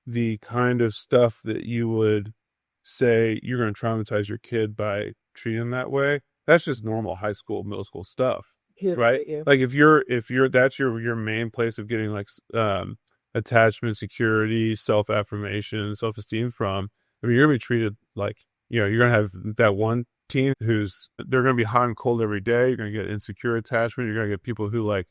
the kind of stuff that you would say you're going to traumatize your kid by treating them that way. That's just normal high school, middle school stuff, right? Yeah. Like if you're that's your main place of getting like attachment, security, self affirmation, self esteem from. I mean, you're gonna be treated like you're gonna have that one teen who's they're gonna be hot and cold every day. You're gonna get insecure attachment. You're gonna get people who like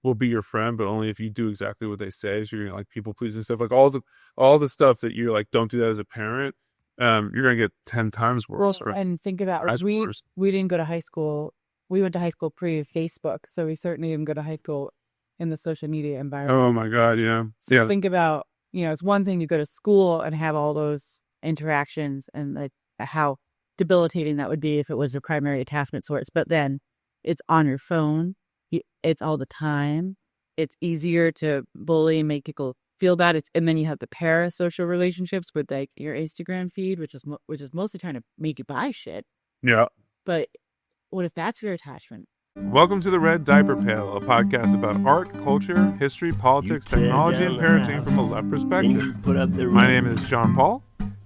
will be your friend, but only if you do exactly what they say. So you're gonna like people pleasing stuff, like all the stuff that you're like, don't do that as a parent. You're gonna get 10 times worse. Well, and think about we didn't go to high school. We went to high school pre-Facebook, so we certainly didn't go to high school in the social media environment. Oh my God, yeah. So Yeah. think about, it's one thing to go to school and have all those interactions and like how debilitating that would be if it was your primary attachment source. But then it's on your phone. It's all the time. It's easier to bully and make people feel bad. And then you have the parasocial relationships with like your Instagram feed, which is mostly trying to make you buy shit. Yeah. But what if that's your attachment? Welcome to the Red Diaper Pail, a podcast about art, culture, history, politics, technology, and parenting from a left perspective. My name is Sean Paul.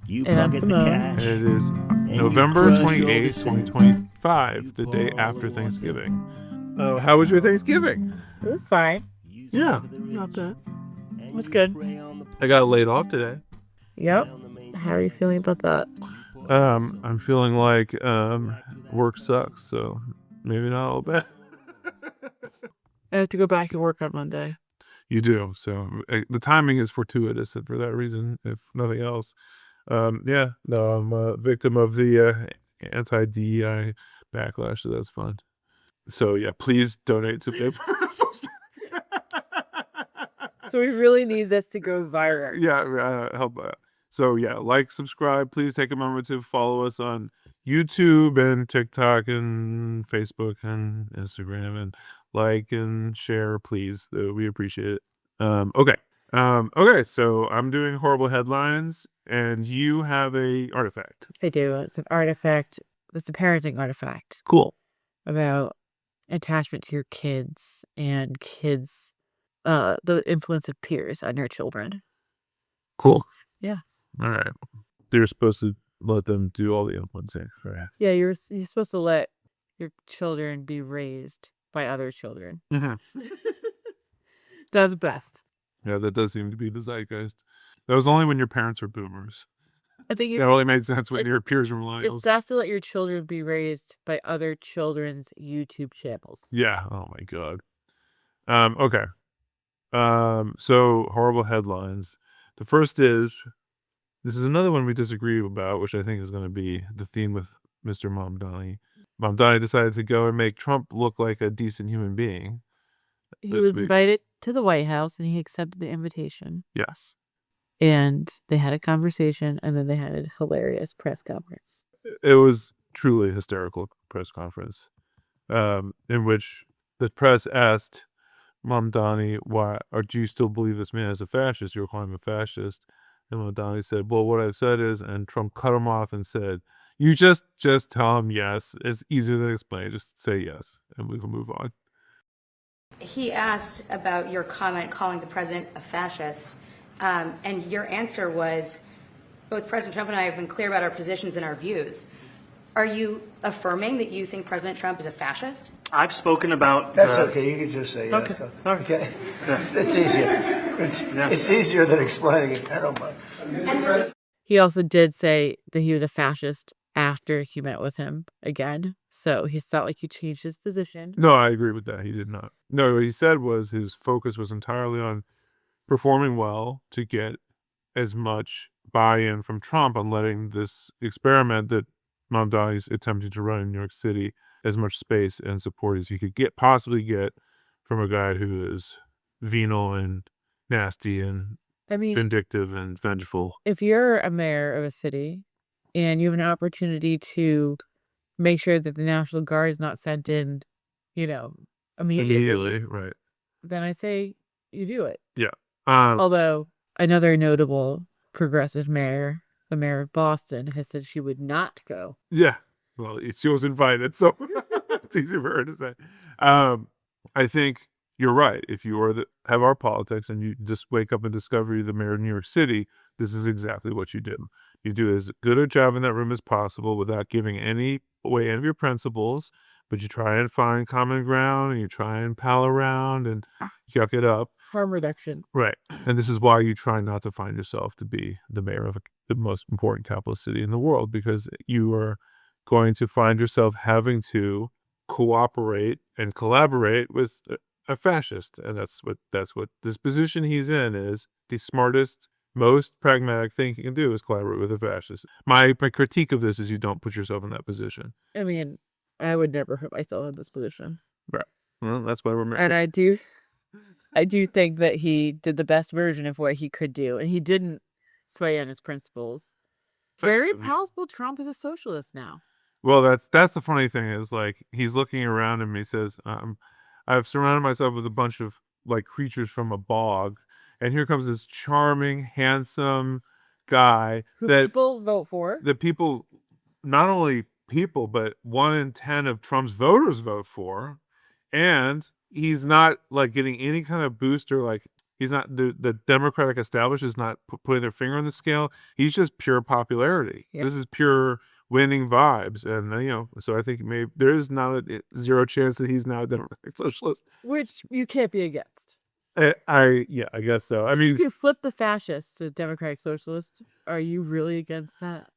And I'm Simone. And it is November 28th, 2025, the day after Thanksgiving. How was your Thanksgiving? It was fine. Yeah, not bad. It was good. I got laid off today. Yep. How are you feeling about that? I'm feeling like work sucks, so maybe not all bad. I have to go back and work on Monday. You do, so the timing is fortuitous for that reason, if nothing else. I'm a victim of the anti-DEI backlash, so that's fun. So yeah, please donate to paper. So we really need this to go viral. Yeah, help. So yeah, like, subscribe. Please take a moment to follow us on YouTube and TikTok and Facebook and Instagram, and like and share, please. We appreciate it. Okay. So I'm doing horrible headlines, and you have a artifact. I do. It's an artifact. It's a parenting artifact. Cool. About attachment to your kids and the influence of peers on your children. Cool. Yeah. All right. You're supposed to let them do all the influencing. Right? Yeah, you're supposed to let your children be raised by other children. Mm-hmm. That's best. Yeah, that does seem to be the zeitgeist. That was only when your parents were boomers. I think that only made sense when your peers were millennials. It's best to let your children be raised by other children's YouTube channels. Yeah. Oh my God. Okay. So horrible headlines. The first is, this is another one we disagree about, which I think is going to be the theme with Mr. Mamdani. Mamdani decided to go and make Trump look like a decent human being. He was invited to the White House and he accepted the invitation. Yes. And they had a conversation, and then they had a hilarious press conference. It was truly a hysterical press conference, in which the press asked Mamdani, "Why, or do you still believe this man is a fascist? You're calling him a fascist." And Mamdani said, "Well, what I've said is," and Trump cut him off and said, "You just tell him yes. It's easier than explain. Just say yes, and we can move on." He asked about your comment calling the president a fascist. And your answer was, both President Trump and I have been clear about our positions and our views. Are you affirming that you think President Trump is a fascist? I've spoken about... That's okay. You can just say yes. Okay. Okay. It's easier. It's easier than explaining it. I don't mind. He also did say that he was a fascist after he met with him again. So he felt like he changed his position. No, I agree with that. He did not. No, what he said was his focus was entirely on performing well to get as much buy-in from Trump on letting this experiment that Mamdani is attempting to run in New York City as much space and support as he could possibly get from a guy who is venal and nasty and vindictive and vengeful. If you're a mayor of a city and you have an opportunity to make sure that the National Guard is not sent in, immediately, right? Then I say you do it. Yeah. Although another notable progressive mayor, the mayor of Boston, has said she would not go. Yeah. Well, she was invited, so it's easy for her to say. I think, you're right. If you have our politics and you just wake up and discover you're the mayor of New York City, this is exactly what you do. You do as good a job in that room as possible without giving away any of your principles, but you try and find common ground and you try and pal around and yuck it up. Harm reduction. Right. And this is why you try not to find yourself to be the mayor of the most important capital city in the world, because you are going to find yourself having to cooperate and collaborate with a fascist. And that's what this position he's in is. The smartest, most pragmatic thing you can do is collaborate with a fascist. My critique of this is you don't put yourself in that position. I mean, I would never put myself in this position. Right. Well, that's why we're married. And I do think that he did the best version of what he could do, and he didn't sway on his principles. Very palatable. Trump is a socialist now. Well, that's the funny thing is, like, he's looking around him and he says, I've surrounded myself with a bunch of, like, creatures from a bog, and here comes this charming, handsome guy Who that people vote for. the people, not only people, but 1 in 10 of Trump's voters vote for, and he's not, like, getting any kind of boost, or, like, he's not, the Democratic establishment is not putting their finger on the scale. He's just pure popularity. Yep. This is pure winning vibes, and so I think maybe there is not a zero chance that he's now a Democratic socialist, Which you can't be against. I guess so. I mean, You can flip the fascists to Democratic socialists. Are you really against that?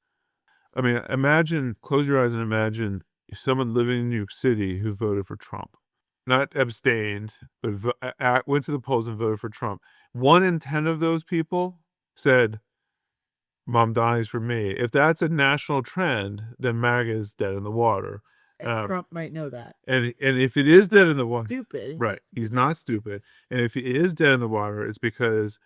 close your eyes and imagine someone living in New York City who voted for Trump, not abstained, but went to the polls and voted for Trump. 1 in 10 of those people said, Mamdani's for me. If that's a national trend, then MAGA is dead in the water. And Trump might know that. And if it is dead in the water, Stupid. right? He's not stupid. And if it is dead in the water, it's because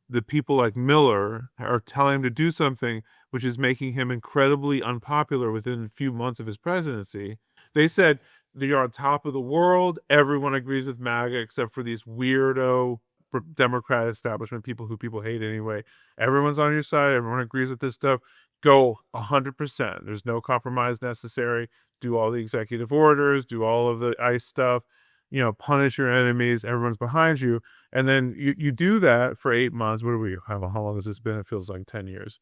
the people like Miller are telling him to do something which is making him incredibly unpopular within a few months of his presidency. They said you're on top of the world. Everyone agrees with MAGA except for these weirdo Democrat establishment people who people hate anyway. Everyone's on your side. Everyone agrees with this stuff. Go 100%. There's no compromise necessary. Do all the executive orders. Do all of the ICE stuff. Punish your enemies. Everyone's behind you. And then you do that for 8 months. How long has this been? It feels like 10 years.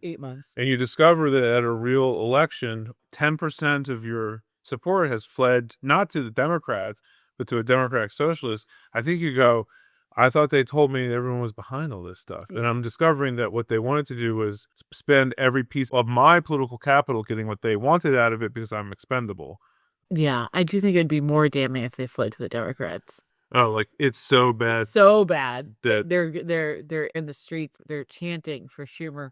8 months. And you discover that at a real election, 10% of your support has fled not to the Democrats, but to a Democratic socialist. I think you go, I thought they told me everyone was behind all this stuff. And I'm discovering that what they wanted to do was spend every piece of my political capital getting what they wanted out of it because I'm expendable. Yeah, I do think it'd be more damning if they fled to the Democrats. Oh, like, it's so bad. So bad that they're in the streets. They're chanting for Schumer.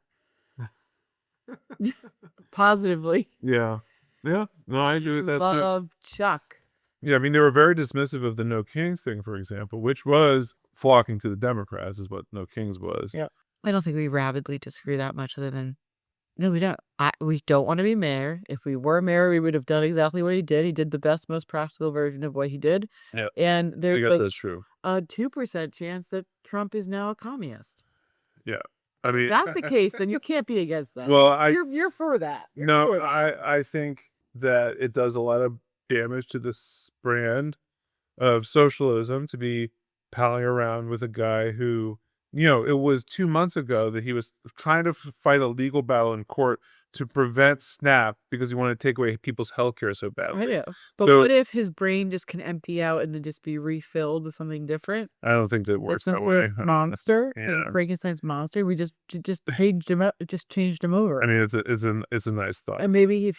Positively. Yeah. No, I agree with that too. Love Chuck. Yeah, I mean, they were very dismissive of the No Kings thing, for example, which was flocking to the Democrats, is what No Kings was. Yeah. I don't think we rabidly disagree that much, other than, no, we don't. We don't want to be mayor. If we were mayor, we would have done exactly what he did. He did the best, most practical version of what he did. Yeah. And I there's guess that's true. a 2% chance that Trump is now a communist. Yeah. I mean, If that's the case, then you can't be against that. well, You're for that. You're for that. I think that it does a lot of damage to this brand of socialism to be palling around with a guy who, it was 2 months ago that he was trying to fight a legal battle in court to prevent SNAP because he wanted to take away people's health care so I badly. know. But So- what if his brain just can empty out and then just be refilled with something different? I don't think that works that way. Monster, Yeah. Frankenstein's monster. We just changed him up, just changed him over. I mean, it's a nice thought. And maybe if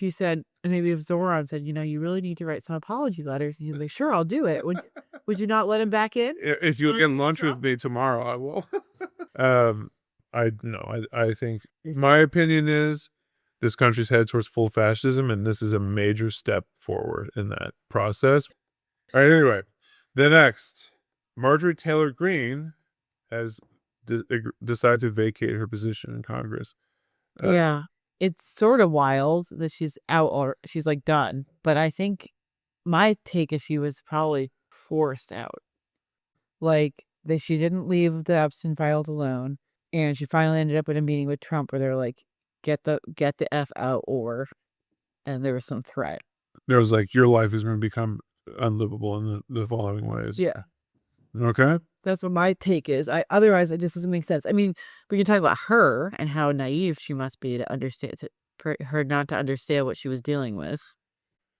Zoran said, you really need to write some apology letters, and he'd be like, sure, I'll do it. Would you not let him back in? If you'll get lunch with me tomorrow, I will. I think my opinion is this country's headed towards full fascism, and this is a major step forward in that process. All right, anyway, the next, Marjorie Taylor Greene has decided to vacate her position in Congress. Yeah. It's sort of wild that she's out, or she's like done. But I think my take is she was probably forced out. Like, that she didn't leave the Epstein files alone, and she finally ended up in a meeting with Trump where they're like, get the F out, and there was some threat. There was like, your life is going to become unlivable in the following ways. Yeah. Okay. That's what my take is. Otherwise, it just doesn't make sense. I mean, we can talk about her and how naive she must be to understand, for her not to understand what she was dealing with.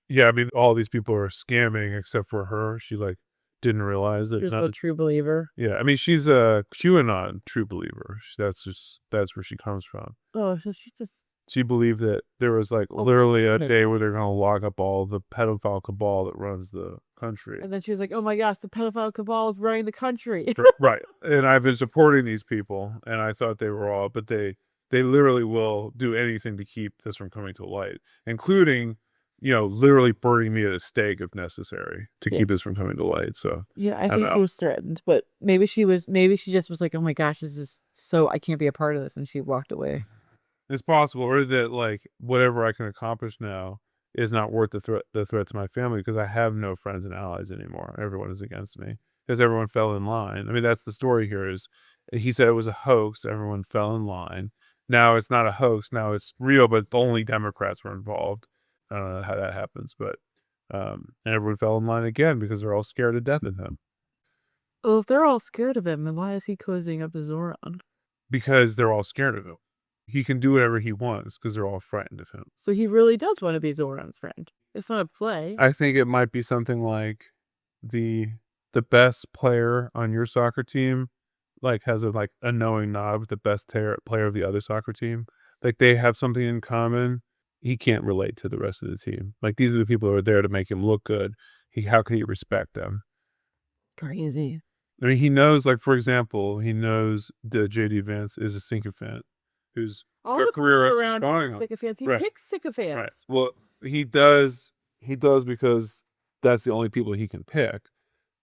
Yeah, I mean, all these people are scamming except for her. She like didn't realize that. She was a true believer. Yeah, I mean, she's a QAnon true believer. That's where she comes from. Oh, so she just. She believed that there was like literally a day where they're going to lock up all the pedophile cabal that runs the country. And then she was like, "Oh my gosh, the pedophile cabal is running the country." Right. And I've been supporting these people, and I thought they were all, but they literally will do anything to keep this from coming to light, including, literally burning me at a stake if necessary to keep this from coming to light. So yeah, I think she was threatened, but maybe she just was like, "Oh my gosh, this is so I can't be a part of this," and she walked away. It's possible, or that like whatever I can accomplish now is not worth the threat to my family because I have no friends and allies anymore. Everyone is against me because everyone fell in line. I mean, that's the story here. Is he said it was a hoax? Everyone fell in line. Now it's not a hoax. Now it's real, but only Democrats were involved. I don't know how that happens, but and everyone fell in line again because they're all scared to death of him. Well, if they're all scared of him, then why is he cozying up to Zoran? Because they're all scared of him. He can do whatever he wants because they're all frightened of him. So he really does want to be Zoran's friend. It's not a play. I think it might be something like the best player on your soccer team like has a knowing nod with the best player of the other soccer team. Like they have something in common. He can't relate to the rest of the team. Like these are the people who are there to make him look good. How can he respect them? Crazy. I mean, he knows, like, for example, he knows that J.D. Vance is a sycophant who's All their the career people is around going on. sycophants. He Right. picks sycophants. Right. Well, he does because that's the only people he can pick.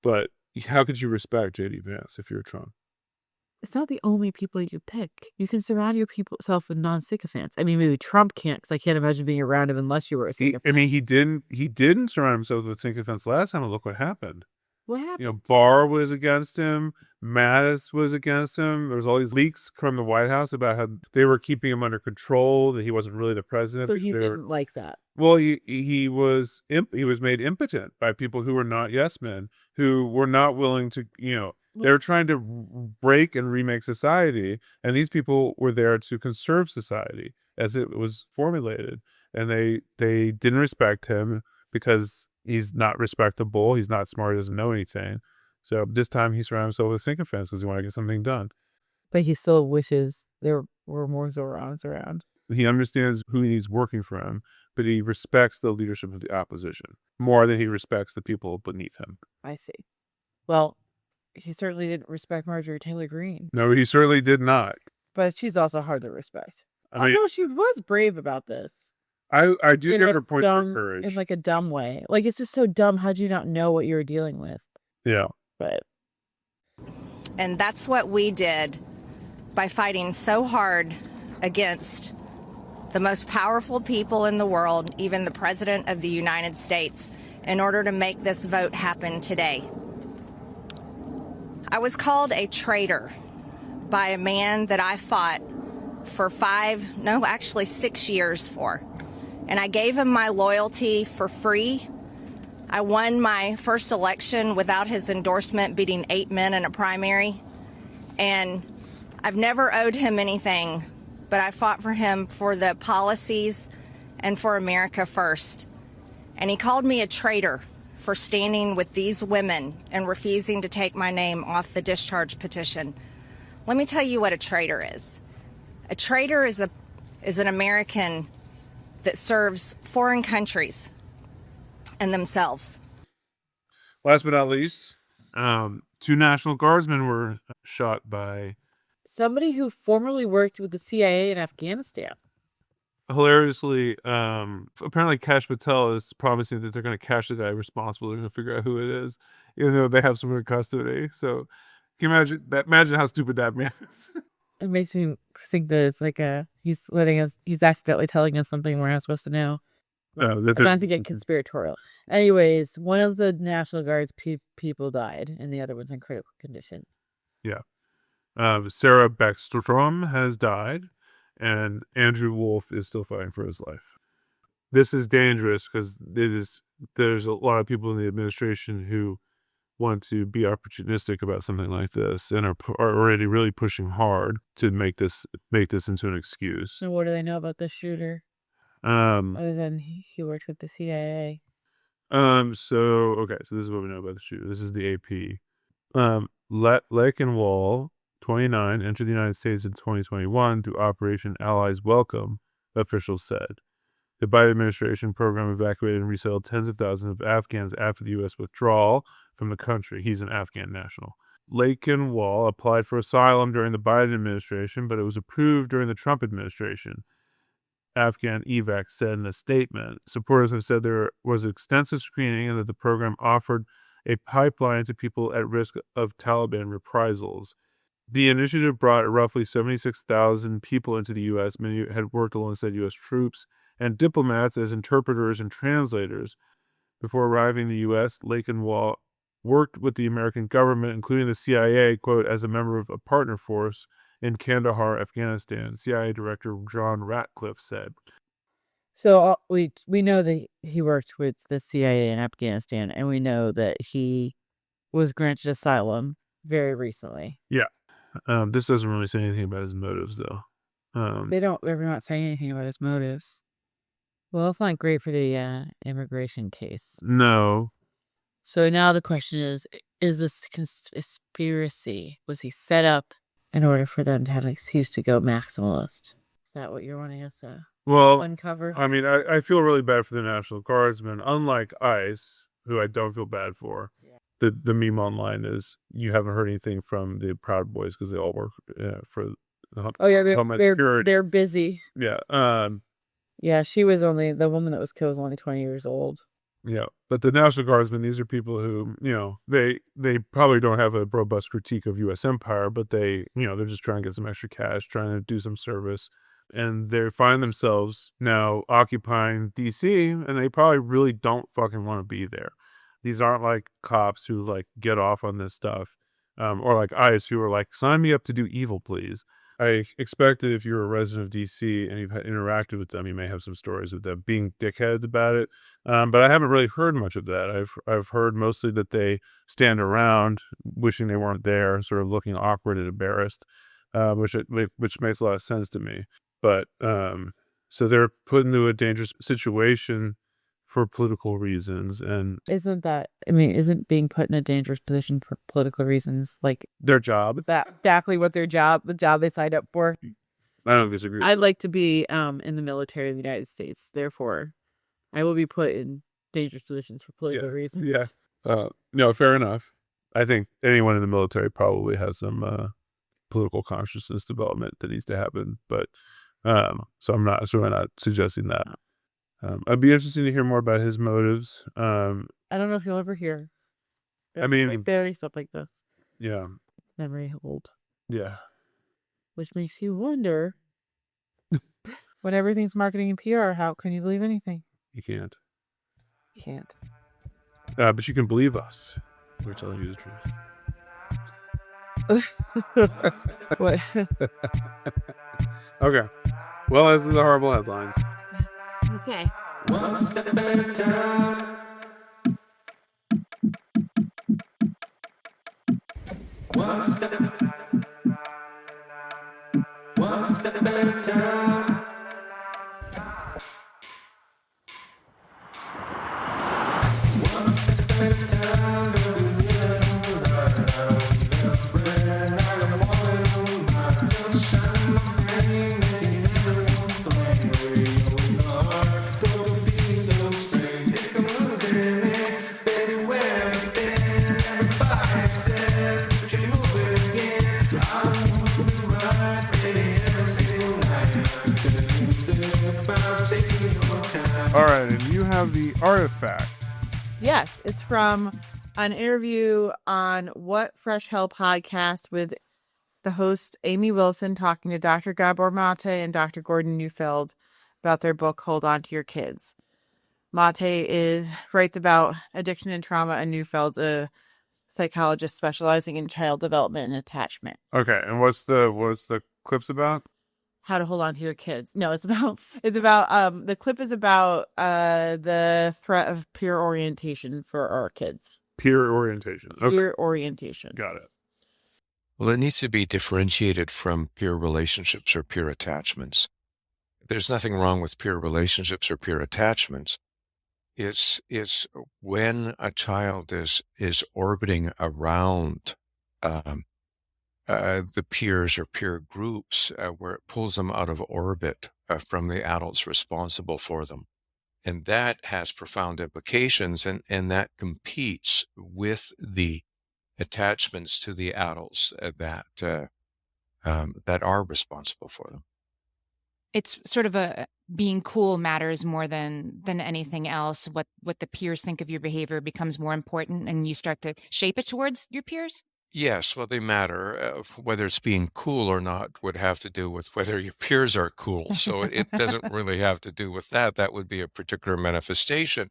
But how could you respect J.D. Vance if you're Trump? It's not the only people you pick. You can surround yourself with non-sycophants. I mean, maybe Trump can't, because I can't imagine being around him unless you were a sycophant. He didn't surround himself with sycophants last time, and look what happened. What happened? Barr was against him. Mattis was against him. There was all these leaks from the White House about how they were keeping him under control, that he wasn't really the president. So he didn't like that. Well, he was made impotent by people who were not yes men, who were not willing to, they were trying to break and remake society, and these people were there to conserve society as it was formulated, and they didn't respect him because he's not respectable, he's not smart, he doesn't know anything. So this time he surrounded himself with sycophants because he wanted to get something done. But he still wishes there were more Zorans around. He understands who he needs working for him, but he respects the leadership of the opposition more than he respects the people beneath him. I see. Well, he certainly didn't respect Marjorie Taylor Greene. No, he certainly did not. But she's also hard to respect. I mean, Although she was brave about this. I do give her points of courage. In like a dumb way. Like, it's just so dumb. How'd you not know what you were dealing with? Yeah. But. And that's what we did by fighting so hard against the most powerful people in the world, even the President of the United States, in order to make this vote happen today. I was called a traitor by a man that I fought for 6 years for. And I gave him my loyalty for free. I won my first election without his endorsement, beating 8 men in a primary. And I've never owed him anything, but I fought for him for the policies and for America first. And he called me a traitor for standing with these women and refusing to take my name off the discharge petition. Let me tell you what a traitor is. A traitor is an American that serves foreign countries and themselves. Last but not least, 2 National Guardsmen were shot by somebody who formerly worked with the CIA in Afghanistan. Hilariously, apparently Kash Patel is promising that they're going to catch the guy responsible. They're going to figure out who it is, even though they have someone in custody. So, can you imagine that? Imagine how stupid that man is. It makes me think that it's like he's accidentally telling us something we're not supposed to know. Not to get conspiratorial. Anyways, one of the National Guard's people died, and the other one's in critical condition. Yeah. Sarah Beckstrom has died, and Andrew Wolf is still fighting for his life. This is dangerous because it is there's a lot of people in the administration who want to be opportunistic about something like this and are already really pushing hard to make this into an excuse. So what do they know about the shooter? Um, Other than he worked with the CIA. so this is what we know about the shooter. This is the AP. Leichenwall, 29, entered the United States in 2021 through Operation Allies Welcome, officials said. The Biden administration program evacuated and resettled tens of thousands of Afghans after the U.S. withdrawal from the country. He's an Afghan national. Leichenwall applied for asylum during the Biden administration, but it was approved during the Trump administration. Afghan evac said in a statement. Supporters have said there was extensive screening and that the program offered a pipeline to people at risk of Taliban reprisals. The initiative brought roughly 76,000 people into the U.S. Many had worked alongside U.S. troops and diplomats as interpreters and translators. Before arriving in the U.S., Leichenwall worked with the American government, including the CIA, quote, as a member of a partner force in Kandahar, Afghanistan, CIA Director John Ratcliffe said. So we know that he worked with the CIA in Afghanistan, and we know that he was granted asylum very recently. Yeah. This doesn't really say anything about his motives, though. They're not saying anything about his motives. Well, it's not great for the immigration case. No. So now the question is this conspiracy? Was he set up in order for them to have an excuse to go maximalist? Is that what you're wanting us to uncover? I mean, I feel really bad for the National Guardsmen. Unlike ICE, who I don't feel bad for. Yeah. The meme online is you haven't heard anything from the Proud Boys because they all work for Homeland Security. They're busy. Yeah. Yeah, she was only, the woman that was killed was only 20 years old. Yeah, but the National Guardsmen, these are people who, they probably don't have a robust critique of U.S. empire, but they're just trying to get some extra cash, trying to do some service. And they find themselves now occupying D.C., and they probably really don't fucking want to be there. These aren't like cops who like get off on this stuff, or like ICE who are like, sign me up to do evil, please. I expect that if you're a resident of D.C. and you've interacted with them, you may have some stories of them being dickheads about it. But I haven't really heard much of that. I've heard mostly that they stand around wishing they weren't there, sort of looking awkward and embarrassed, which makes a lot of sense to me. But so they're put into a dangerous situation for political reasons, and isn't being put in a dangerous position for political reasons like their job? That exactly what the job they signed up for. I don't disagree. I'd like to be in the military of the United States. Therefore, I will be put in dangerous positions for political reasons. Yeah. No, fair enough. I think anyone in the military probably has some political consciousness development that needs to happen, but so I'm not suggesting that. I'd be interested to hear more about his motives. I don't know if you'll ever hear. Barely stuff like this. Yeah. Memory hold. Yeah. Which makes you wonder, when everything's marketing and PR, how can you believe anything? You can't. You can't. But you can believe us. We're telling you the truth. What? Okay. Well, those are the horrible headlines. Okay. One step at a time. One step at a time. One step at a time. Baby, live life. Every night I'm walking my sunshine, my brain, and you never complain. Radio in the heart, don't be so strange. Take a look at me, baby, where have you been? Everybody says that you're moving again. I want to be right, baby, every single night. I can tell you there about taking your time. All right, and you have the artifact. Yes, it's from an interview on What Fresh Hell podcast with the host Amy Wilson talking to Dr. Gabor Maté and Dr. Gordon Neufeld about their book, Hold On to Your Kids. Maté writes about addiction and trauma, and Neufeld's a psychologist specializing in child development and attachment. Okay, and what's the clips about? how to hold on to your kids. No, it's about the clip is about the threat of peer orientation for our kids. Peer orientation. Okay, Peer orientation. got it. Well, it needs to be differentiated from peer relationships or peer attachments. There's nothing wrong with peer relationships or peer attachments. It's when a child is orbiting around the peers or peer groups where it pulls them out of orbit from the adults responsible for them. And that has profound implications, and that competes with the attachments to the adults that are responsible for them. It's sort of a being cool matters more than anything else. What the peers think of your behavior becomes more important, and you start to shape it towards your peers. Yes, well, they matter. Whether it's being cool or not would have to do with whether your peers are cool. So it doesn't really have to do with that. That would be a particular manifestation.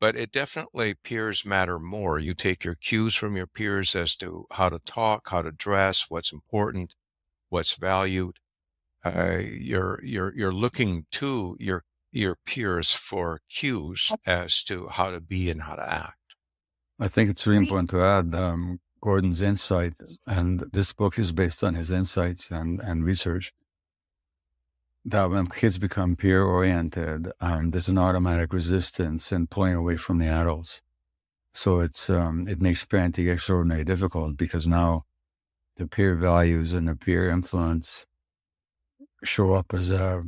But it definitely, peers matter more. You take your cues from your peers as to how to talk, how to dress, what's important, what's valued. You're looking to your peers for cues as to how to be and how to act. I think it's really important to add Gordon's insight, and this book is based on his insights and research, that when kids become peer-oriented, there's an automatic resistance and pulling away from the adults. So it makes parenting extraordinarily difficult because now the peer values and the peer influence show up as a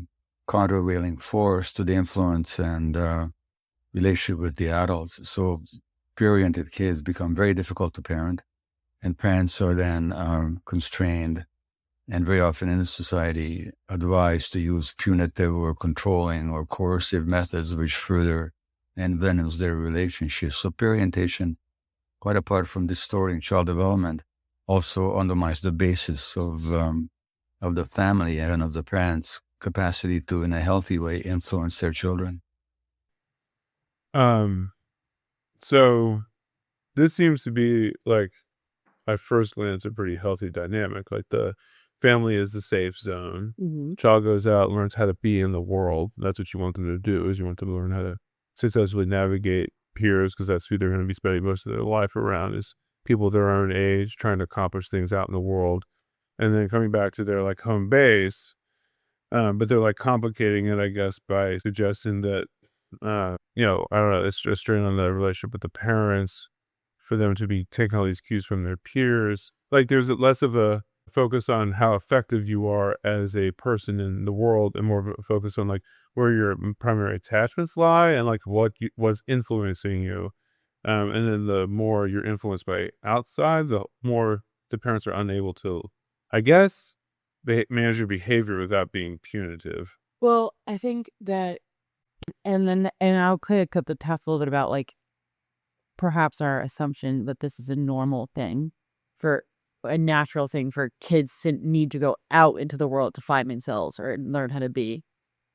countervailing force to the influence and relationship with the adults. So peer-oriented kids become very difficult to parent, and parents are then constrained and very often in society advised to use punitive or controlling or coercive methods which further envenoms their relationships. So peer orientation, quite apart from distorting child development, also undermines the basis of the family and of the parents' capacity to, in a healthy way, influence their children. So this seems to be like, at first glance, a pretty healthy dynamic. Like the family is the safe zone. Mm-hmm. Child goes out, learns how to be in the world. That's what you want them to do, is you want them to learn how to successfully navigate peers, because that's who they're going to be spending most of their life around, is people their own age trying to accomplish things out in the world. And then coming back to their like home base, but they're like complicating it, I guess, by suggesting that, I don't know, it's a strain on the relationship with the parents for them to be taking all these cues from their peers. Like there's less of a focus on how effective you are as a person in the world, and more of a focus on like where your primary attachments lie and like what's influencing you. And then the more you're influenced by outside, the more the parents are unable to, I guess, manage your behavior without being punitive. Well, I think that, and I'll cut the test a little bit about like perhaps our assumption that this is a normal thing, for a natural thing for kids to need to go out into the world to find themselves or learn how to be.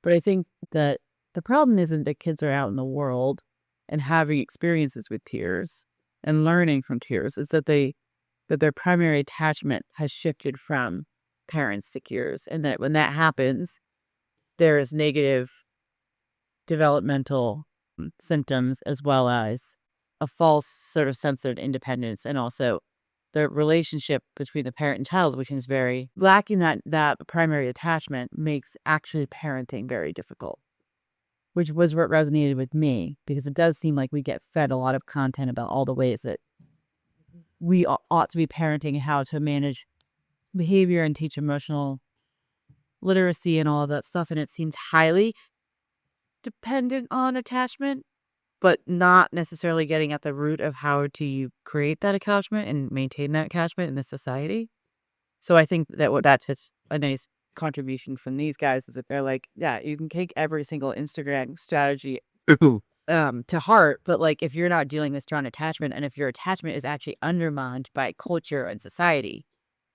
But I think that the problem isn't that kids are out in the world and having experiences with peers and learning from peers, is that their primary attachment has shifted from parents to peers, and that when that happens, there is negative developmental symptoms as well as a false sort of sense of independence, and also the relationship between the parent and child, which is very lacking. That primary attachment makes actually parenting very difficult, which was what resonated with me, because it does seem like we get fed a lot of content about all the ways that we ought to be parenting and how to manage behavior and teach emotional literacy and all of that stuff. And it seems highly dependent on attachment, but not necessarily getting at the root of how do you create that attachment and maintain that attachment in the society. So I think that that's just a nice contribution from these guys, is that they're like, yeah, you can take every single Instagram strategy to heart, but like if you're not dealing with strong attachment, and if your attachment is actually undermined by culture and society,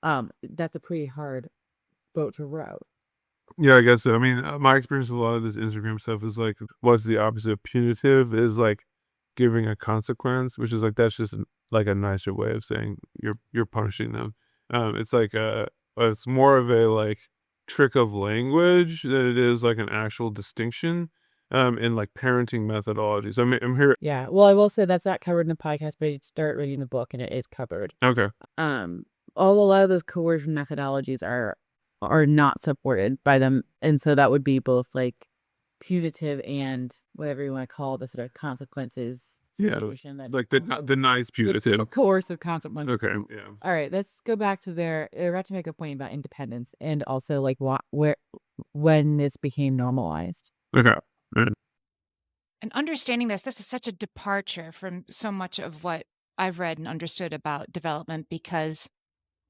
that's a pretty hard boat to row. Yeah, I guess so. I mean, my experience with a lot of this Instagram stuff is like, what's the opposite of punitive is like giving a consequence, which is like, that's just like a nicer way of saying you're punishing them. It's like it's more of a like trick of language than it is like an actual distinction in like parenting methodologies. I'm here. Yeah. Well, I will say that's not covered in the podcast, but you start reading the book and it is covered. Okay. A lot of those coercion methodologies are not supported by them, and so that would be both like punitive and whatever you want to call the sort of consequences Yeah, situation that like the nice punitive. coercive consequence. Okay. Yeah. All right, let's go back to they're about to make a point about independence and also like when this became normalized. Okay. And understanding this is such a departure from so much of what I've read and understood about development, because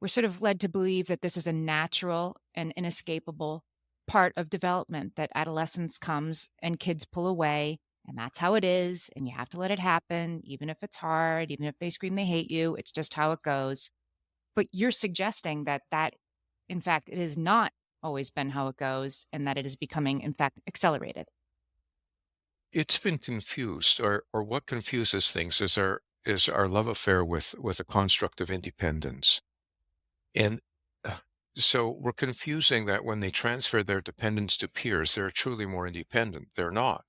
we're sort of led to believe that this is a natural and inescapable part of development, that adolescence comes and kids pull away, and that's how it is, and you have to let it happen, even if it's hard, even if they scream they hate you, it's just how it goes. But you're suggesting that in fact, it has not always been how it goes, and that it is becoming, in fact, accelerated. It's been confused, or what confuses things is our love affair with a construct of independence. And so we're confusing that when they transfer their dependence to peers, they're truly more independent. They're not.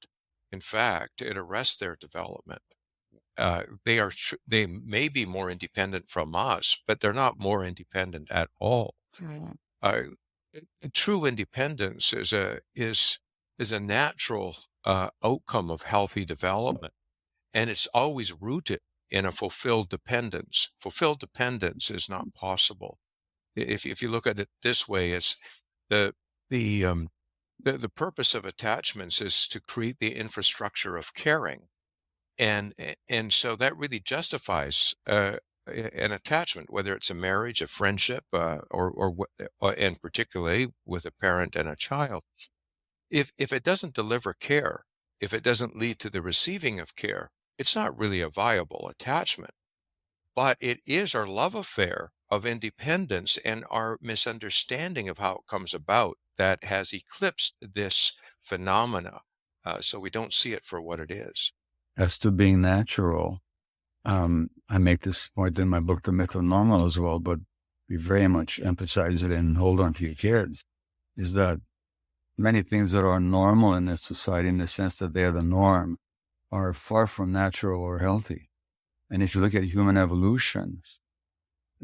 In fact, it arrests their development. They may be more independent from us, but they're not more independent at all. Uh, True independence is a natural outcome of healthy development, and it's always rooted in a fulfilled dependence. Fulfilled dependence is not possible. If you look at it this way, it's the the purpose of attachments is to create the infrastructure of caring, and so that really justifies an attachment, whether it's a marriage, a friendship, and particularly with a parent and a child. If it doesn't deliver care, if it doesn't lead to the receiving of care, it's not really a viable attachment. But it is our love affair of independence and our misunderstanding of how it comes about that has eclipsed this phenomena. So we don't see it for what it is. As to being natural, I make this point in my book, The Myth of Normal, as well, but we very much emphasize it in Hold On to Your Kids, is that many things that are normal in this society, in the sense that they are the norm, are far from natural or healthy. And if you look at human evolution,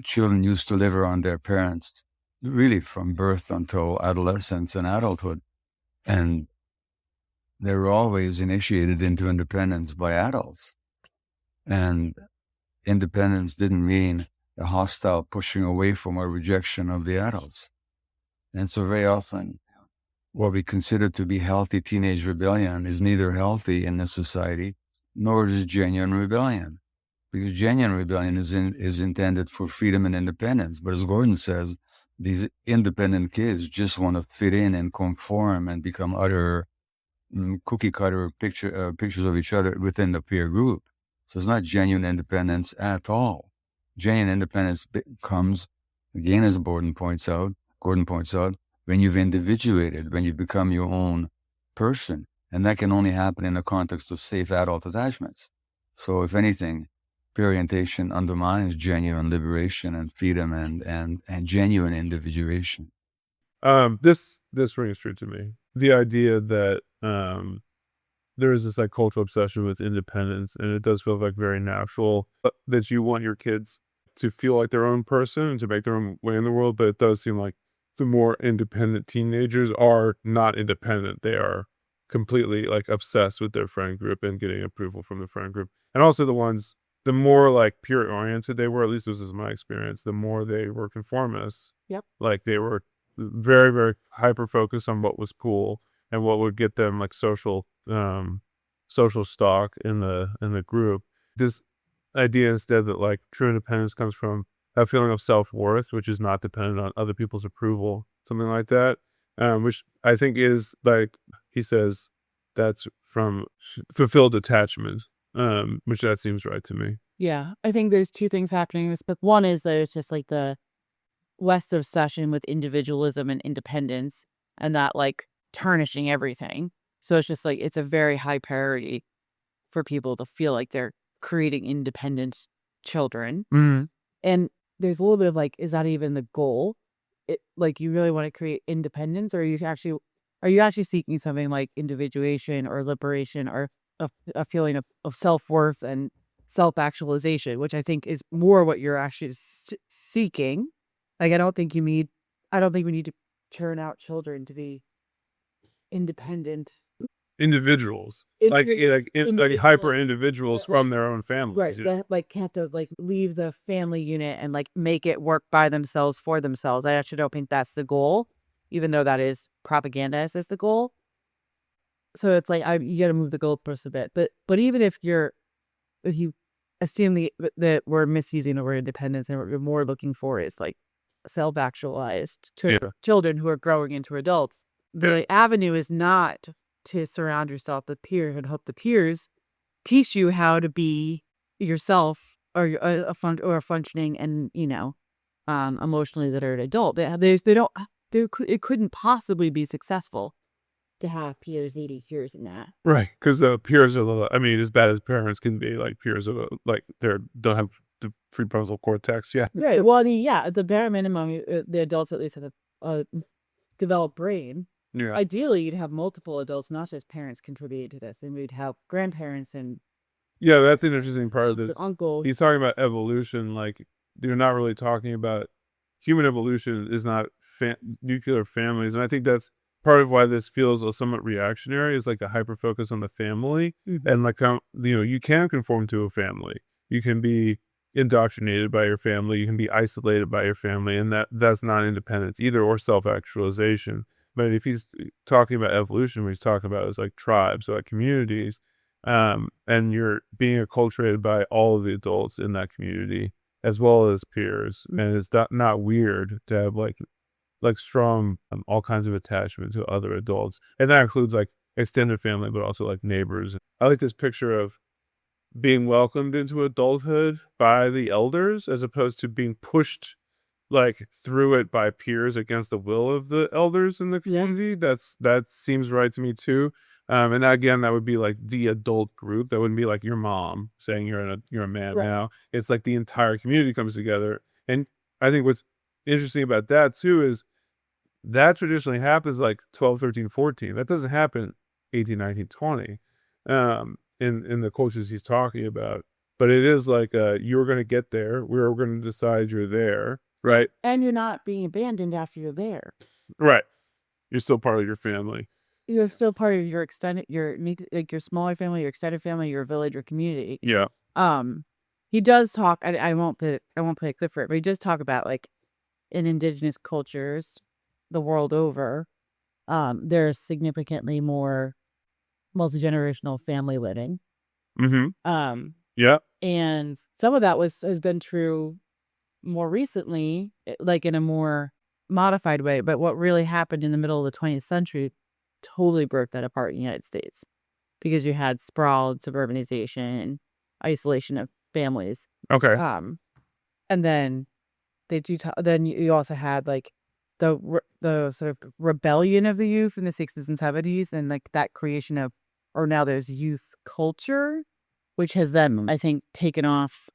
children used to live around their parents really from birth until adolescence and adulthood. And they were always initiated into independence by adults. And independence didn't mean a hostile pushing away from or rejection of the adults. And so very often, what we consider to be healthy teenage rebellion is neither healthy in this society, nor is genuine rebellion. Because genuine rebellion is intended for freedom and independence. But as Gordon says, these independent kids just want to fit in and conform and become other cookie cutter pictures of each other within the peer group. So it's not genuine independence at all. Genuine independence comes, again, as Gordon points out, when you've individuated, when you become your own person. And that can only happen in the context of safe adult attachments. So if anything, peer orientation undermines genuine liberation and freedom and genuine individuation. This rings true to me. The idea that there is this like cultural obsession with independence, and it does feel like very natural that you want your kids to feel like their own person and to make their own way in the world. But it does seem like the more independent teenagers are not independent. They are completely like obsessed with their friend group and getting approval from the friend group. And also the more like peer oriented they were, at least this is my experience, the more they were conformists. Yep. Like they were very, very hyper focused on what was cool and what would get them like social stock in the group. This idea instead that like true independence comes from a feeling of self-worth, which is not dependent on other people's approval, something like that, which I think is like, he says, that's from fulfilled attachment, which that seems right to me. Yeah, I think there's two things happening in this book. One is that it's just like the West obsession with individualism and independence, and that like tarnishing everything. So it's just like it's a very high priority for people to feel like they're creating independent children. Mm-hmm. And there's a little bit of like, is that even the goal? like you really want to create independence, or are you actually seeking something like individuation or liberation or a feeling of self-worth and self-actualization, which I think is more what you're actually seeking. Like, I don't think we need to turn out children to be independent Individuals, like hyper individuals from their own families. right, that like have to like leave the family unit and like make it work by themselves for themselves. I actually don't think that's the goal, even though that is propaganda as the goal. So it's like you got to move the goalposts a bit. But even if you assume that we're misusing the word independence and what we're more looking for is like self-actualized children who are growing into adults, the avenue is not to surround yourself with peers and hope the peers teach you how to be yourself or a functioning and emotionally literate adult. It couldn't possibly be successful to have peers leading peers in that. Right, because the peers are as bad as parents can be. Like peers are like don't have the prefrontal cortex. Yeah, Right. Well, I mean, yeah, at the bare minimum, the adults at least have a developed brain. yeah. Ideally, you'd have multiple adults, not just parents, contributing to this. And we'd have grandparents and Yeah, that's an interesting part of this. uncles. He's talking about evolution. Like they're not really talking about human evolution is not nuclear families, and I think that's part of why this feels somewhat reactionary. Is like a hyper focus on the family, and like how you can conform to a family. You can be indoctrinated by your family. You can be isolated by your family, and that's not independence either, or self actualization. But if he's talking about evolution, what he's talking about is like tribes, or like communities, and you're being acculturated by all of the adults in that community as well as peers, and it's not weird to have like strong all kinds of attachment to other adults, and that includes like extended family, but also like neighbors. I like this picture of being welcomed into adulthood by the elders as opposed to being pushed like through it by peers against the will of the elders in the community. That seems right to me too. And again, that would be like the adult group. That wouldn't be like your mom saying you're a man now. It's like the entire community comes together. And I think what's interesting about that too is that traditionally happens like 12, 13, 14. That doesn't happen 18, 19, 20 in the cultures he's talking about. But it is like you're going to get there. We're going to decide you're there. Right. And you're not being abandoned after you're there. Right. You're still part of your family. You're still part of your your smaller family, your extended family, your village, your community. Yeah. He does talk. I won't play a clip for it, but he does talk about like in indigenous cultures, the world over, there's significantly more multi-generational family living. Yeah. And some of that has been true more recently, like in a more modified way. But what really happened in the middle of the 20th century totally broke that apart in the United States, because you had sprawled suburbanization, isolation of families. Okay. And then then you also had like the sort of rebellion of the youth in the 60s and 70s, and like that creation of, or now there's youth culture, which has then, I think, taken off,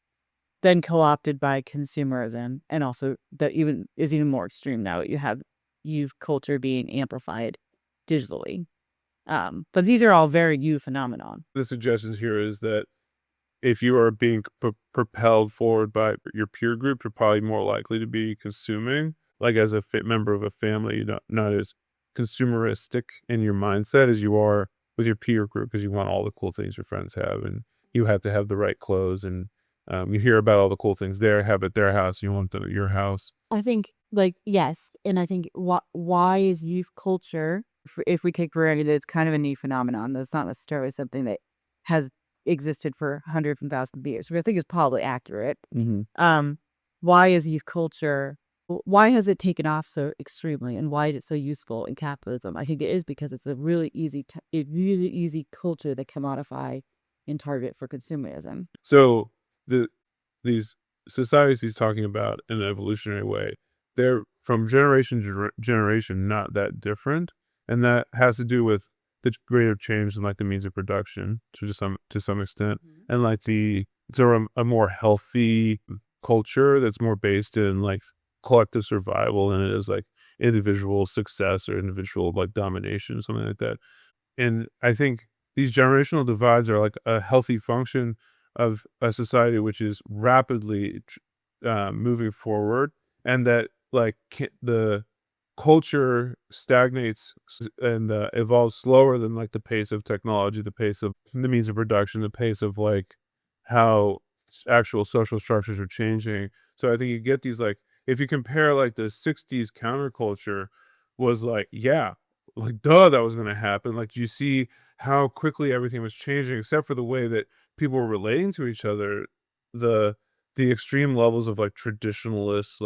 then co-opted by consumerism, and also that is even more extreme now. You have youth culture being amplified digitally. But these are all very new phenomenon. The suggestion here is that if you are being propelled forward by your peer group, you're probably more likely to be consuming. Like as a member of a family, you're not as consumeristic in your mindset as you are with your peer group, because you want all the cool things your friends have, and you have to have the right clothes, and you hear about all the cool things they have at their house. You want them at your house. I think, like, yes, and I think why is youth culture, if we take for granted that it's kind of a new phenomenon, that's not necessarily something that has existed for hundreds and thousands of years, which I think is probably accurate. Why is youth culture? Why has it taken off so extremely, and why is it so useful in capitalism? I think it is because it's a really easy culture that can modify and target for consumerism. So these societies he's talking about in an evolutionary way, they're from generation to generation not that different, and that has to do with the rate of change in like the means of production to some extent, and like a more healthy culture that's more based in like collective survival than it is like individual success or individual like domination, something like that. And I think these generational divides are like a healthy function of a society which is rapidly moving forward, and that like the culture stagnates and evolves slower than like the pace of technology, the pace of the means of production, the pace of like how actual social structures are changing. So I think you get these like, if you compare like the 60s counterculture was like, yeah, like duh, that was going to happen. Like you see how quickly everything was changing, except for the way that people were relating to each other. The extreme levels of like traditionalist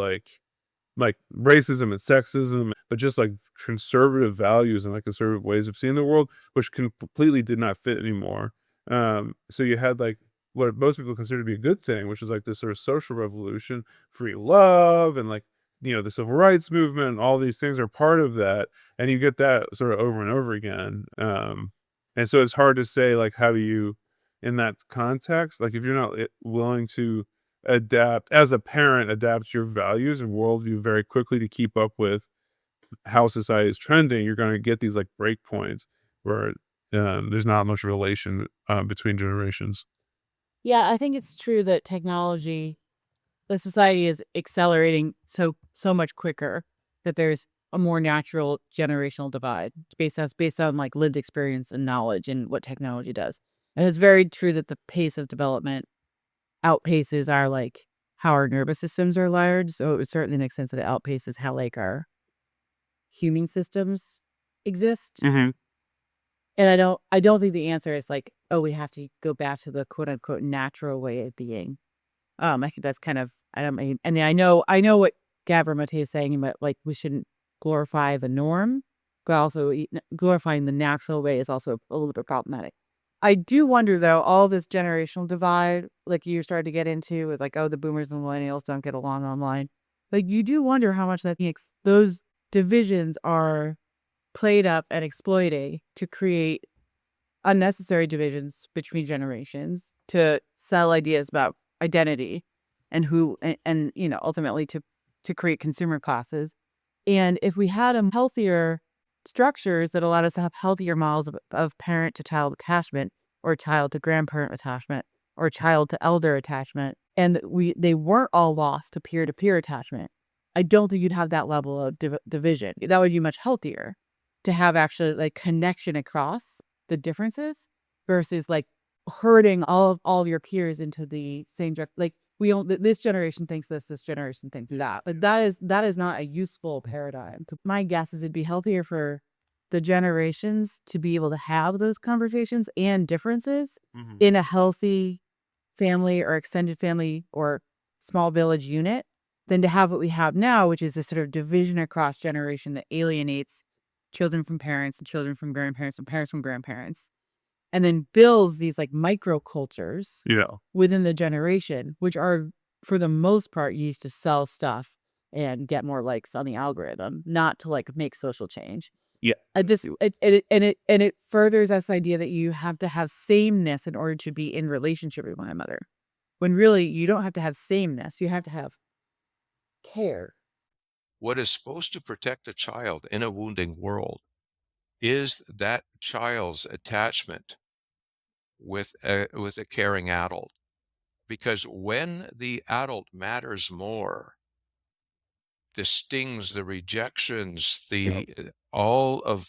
like racism and sexism, but just like conservative values and like conservative ways of seeing the world, which completely did not fit anymore. So you had like what most people consider to be a good thing, which is like this sort of social revolution, free love, and like, the civil rights movement, and all these things are part of that. And you get that sort of over and over again. And so it's hard to say, like, how do you, in that context, like if you're not willing to as a parent, adapt your values and worldview very quickly to keep up with how society is trending, you're going to get these like break points where there's not much relation between generations. Yeah, I think it's true that the society is accelerating so much quicker that there's a more natural generational divide based on like lived experience and knowledge and what technology does. And it's very true that the pace of development outpaces our like how our nervous systems are wired. So it would certainly make sense that it outpaces how like our human systems exist. Mm-hmm. And I don't think the answer is like, oh, we have to go back to the quote unquote natural way of being. I think that's kind of, I don't mean, and I know what Gabor Maté is saying about like we shouldn't glorify the norm, but also glorifying the natural way is also a little bit problematic. I do wonder though, all this generational divide, like you started to get into with like, oh, the boomers and millennials don't get along online. Like you do wonder how much those divisions are played up and exploited to create unnecessary divisions between generations to sell ideas about identity and who and ultimately to create consumer classes. And if we had a healthier structures that allowed us to have healthier models of parent to child attachment or child to grandparent attachment or child to elder attachment, and they weren't all lost to peer attachment, I don't think you'd have that level of division. That would be much healthier to have actually like connection across the differences versus like herding all of your peers into the same direct. Like this generation thinks this generation thinks that, but that is not a useful paradigm. My guess is it'd be healthier for the generations to be able to have those conversations and differences in a healthy family or extended family or small village unit than to have what we have now, which is this sort of division across generation that alienates children from parents and children from grandparents and parents from grandparents, and then builds these like microcultures within the generation, which are for the most part used to sell stuff and get more likes on the algorithm, not to like make social change. Yeah. It furthers this idea that you have to have sameness in order to be in relationship with one another, when really you don't have to have sameness, you have to have care. What is supposed to protect a child in a wounding world is that child's attachment with a caring adult. Because when the adult matters more, the stings, the rejections, all of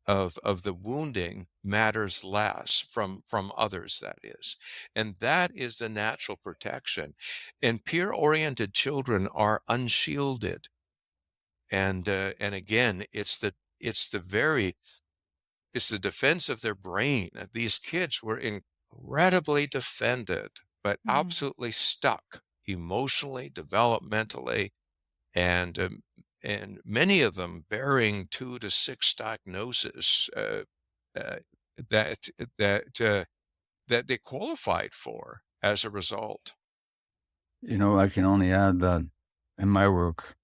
the wounding matters less from others, that is. And that is the natural protection. And peer-oriented children are unshielded. And again, it's the defense of their brain. These kids were incredibly defended, but absolutely stuck emotionally, developmentally, and many of them bearing 2 to 6 diagnoses that they qualified for as a result. I can only add that in my work,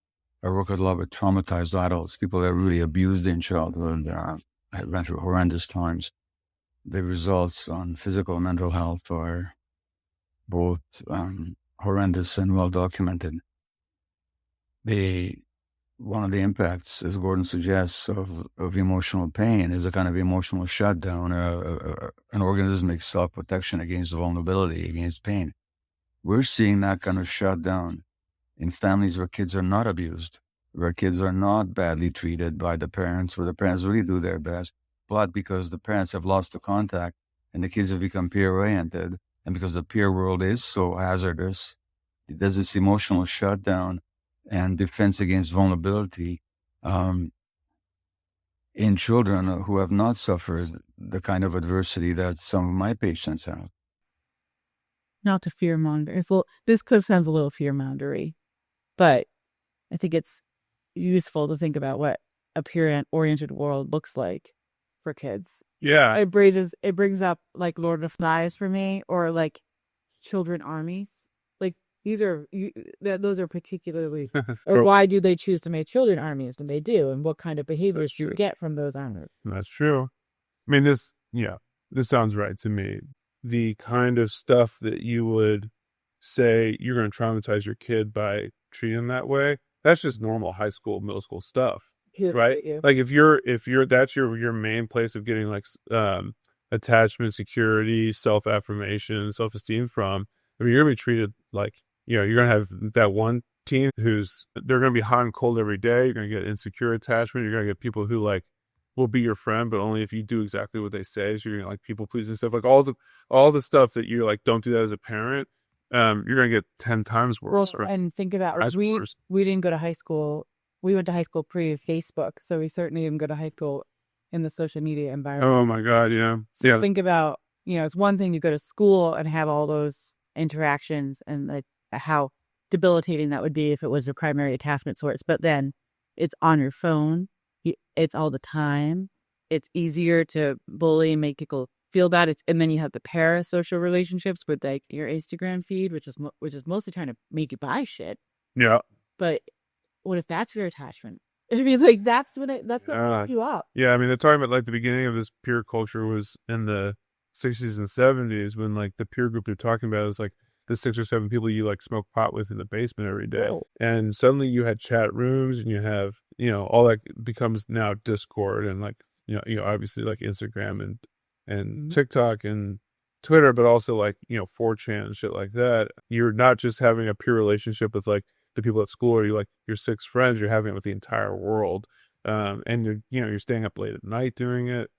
I work with a lot of traumatized adults, people that are really abused in childhood, had went through horrendous times. The results on physical and mental health are both horrendous and well documented. one of the impacts, as Gordon suggests, of emotional pain is a kind of emotional shutdown, an organismic self-protection against vulnerability, against pain. We're seeing that kind of shutdown in families where kids are not abused, where kids are not badly treated by the parents, where the parents really do their best, but because the parents have lost the contact and the kids have become peer-oriented, and because the peer world is so hazardous, there's this emotional shutdown and defense against vulnerability in children who have not suffered the kind of adversity that some of my patients have. Not to fearmonger. This clip sounds a little fearmongery, but I think it's useful to think about what a peer-oriented world looks like for kids. Yeah. It brings up like Lord of the Flies for me, or like children armies. Like those are particularly, or why do they choose to make children armies when they do, and what kind of behaviors do you get from those armies? That's true. I mean, this sounds right to me. The kind of stuff that you would say you're going to traumatize your kid by treating them that way, that's just normal high school, middle school stuff, right? Yeah. Like if that's your main place of getting like attachment, security, self-affirmation, self-esteem from, I mean, you're going to be treated like, you're going to have that one teen they're going to be hot and cold every day. You're going to get insecure attachment. You're going to get people who like will be your friend, but only if you do exactly what they say. So you're gonna like people pleasing stuff, like all the stuff that you're like, don't do that as a parent. You're gonna get 10 times worse. Well, and think about worse. we didn't go to high school. We went to high school pre-Facebook, so we certainly didn't go to high school in the social media environment. Oh my God, yeah. So Yeah. think about, it's one thing to go to school and have all those interactions and like how debilitating that would be if it was a primary attachment source, but then it's on your phone. It's all the time. It's easier to bully and make people feel bad. And then you have the parasocial relationships with like your Instagram feed, which is mostly trying to make you buy shit. Yeah. But what if that's your attachment? I mean, like that's what fuck you up. Yeah, I mean, they're talking about like the beginning of this peer culture was in the 60s and 70s when like the peer group they're talking about is like the 6 or 7 people you like smoke pot with in the basement every day. Whoa. And suddenly you had chat rooms and you have, all that becomes now Discord and like, obviously like Instagram and TikTok and Twitter, but also like, 4chan and shit like that. You're not just having a peer relationship with like the people at school or you like your 6 friends, you're having it with the entire world. And you're staying up late at night doing it.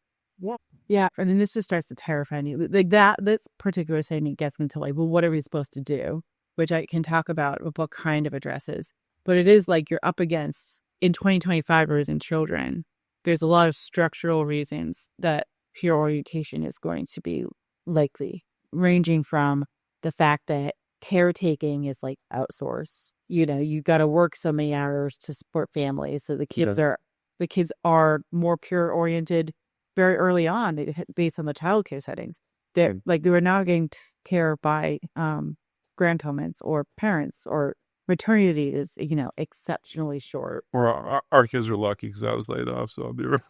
Yeah. And then this just starts to terrify you. Like this particular statement gets into like, well, what are we supposed to do? Which I can talk about what kind of addresses. But it is like you're up against, in 2025 raising children, there's a lot of structural reasons that peer orientation is going to be likely, ranging from the fact that caretaking is like outsourced. You got to work so many hours to support families. So the kids are more peer oriented very early on based on the childcare settings. They were now getting care by grandparents or parents, or maternity is, exceptionally short. Or our kids are lucky because I was laid off, so I'll be right.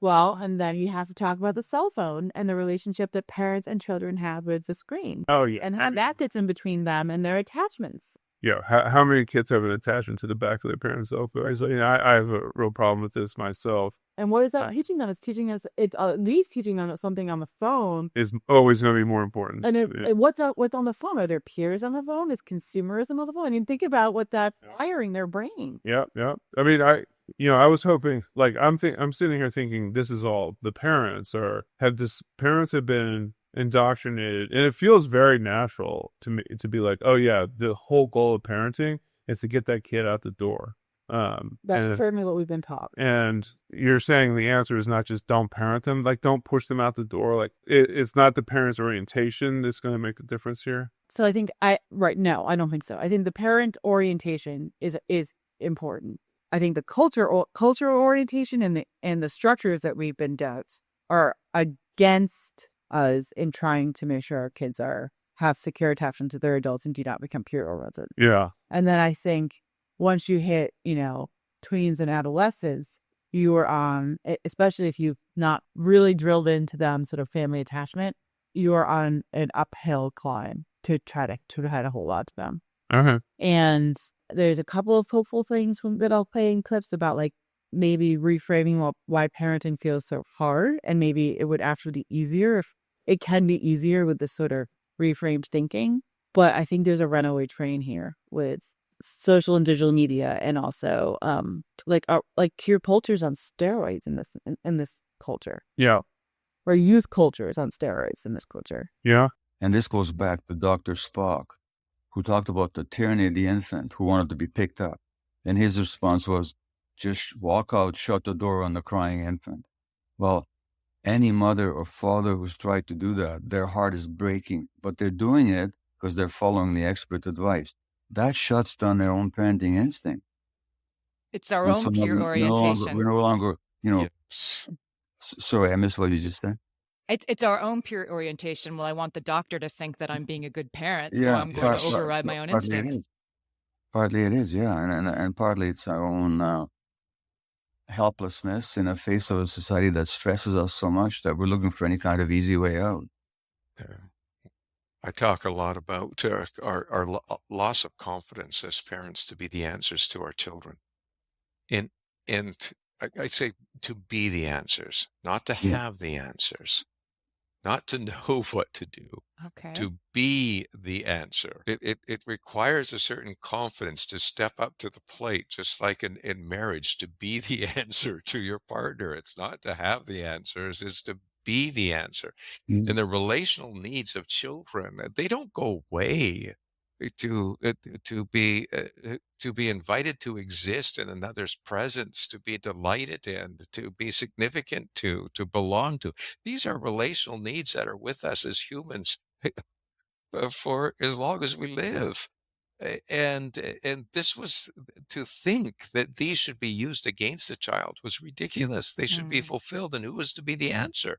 Well, and then you have to talk about the cell phone and the relationship that parents and children have with the screen. Oh, yeah. And how that gets in between them and their attachments. Yeah. How many kids have an attachment to the back of their parents' cell phone? So, I have a real problem with this myself. And what is that teaching them? It's at least teaching them that something on the phone is always going to be more important. And what's on the phone? Are there peers on the phone? Is consumerism on the phone? I mean, think about what that's firing their brain. Yeah. I mean, I was hoping, like, I'm sitting here thinking this is all the parents parents have been indoctrinated, and it feels very natural to me to be like, oh yeah, the whole goal of parenting is to get that kid out the door. That's certainly what we've been taught. And you're saying the answer is not just don't parent them, like don't push them out the door. Like it's not the parent's orientation that's going to make the difference here. So I think no, I don't think so. I think the parent orientation is important. I think the cultural orientation and the structures that we've been dealt are against us in trying to make sure our kids have secure attachment to their adults and do not become peer oriented. Yeah. And then I think once you hit, tweens and adolescents, you are on, especially if you've not really drilled into them sort of family attachment, you are on an uphill climb to try to hold on to them. Okay. And there's a couple of hopeful things that I'll play in clips about like maybe reframing why parenting feels so hard, and maybe it would actually be easier if it can be easier with this sort of reframed thinking. But I think there's a runaway train here with social and digital media, and also like peer culture's on steroids in this culture, Yeah. or youth culture is on steroids in this culture. Yeah. And this goes back to Dr. Spock, who talked about the tyranny of the infant who wanted to be picked up. And his response was, just walk out, shut the door on the crying infant. Well, any mother or father who's tried to do that, their heart is breaking, but they're doing it because they're following the expert advice. That shuts down their own parenting instinct. It's our And own so now pure we're orientation. no longer, Yes. sorry, I missed what you just said. It's our own pure orientation. Well, I want the doctor to think that I'm being a good parent, so Yeah, I'm going to override my own partly instinct. it is. Partly it is, yeah. And partly it's our own helplessness in the face of a society that stresses us so much that we're looking for any kind of easy way out. I talk a lot about our loss of confidence as parents to be the answers to our children. And I say to be the answers, not to Yeah. have the answers, not to know what to do, Okay. to be the answer. It requires a certain confidence to step up to the plate, just like in marriage, to be the answer to your partner. It's not to have the answers, it's to be the answer. Mm. And the relational needs of children, they don't go away. To be invited to exist in another's presence, to be delighted in, to be significant to belong to. These are relational needs that are with us as humans for as long as we live. And this was, to think that these should be used against a child was ridiculous. They should be fulfilled, and who was to be the answer?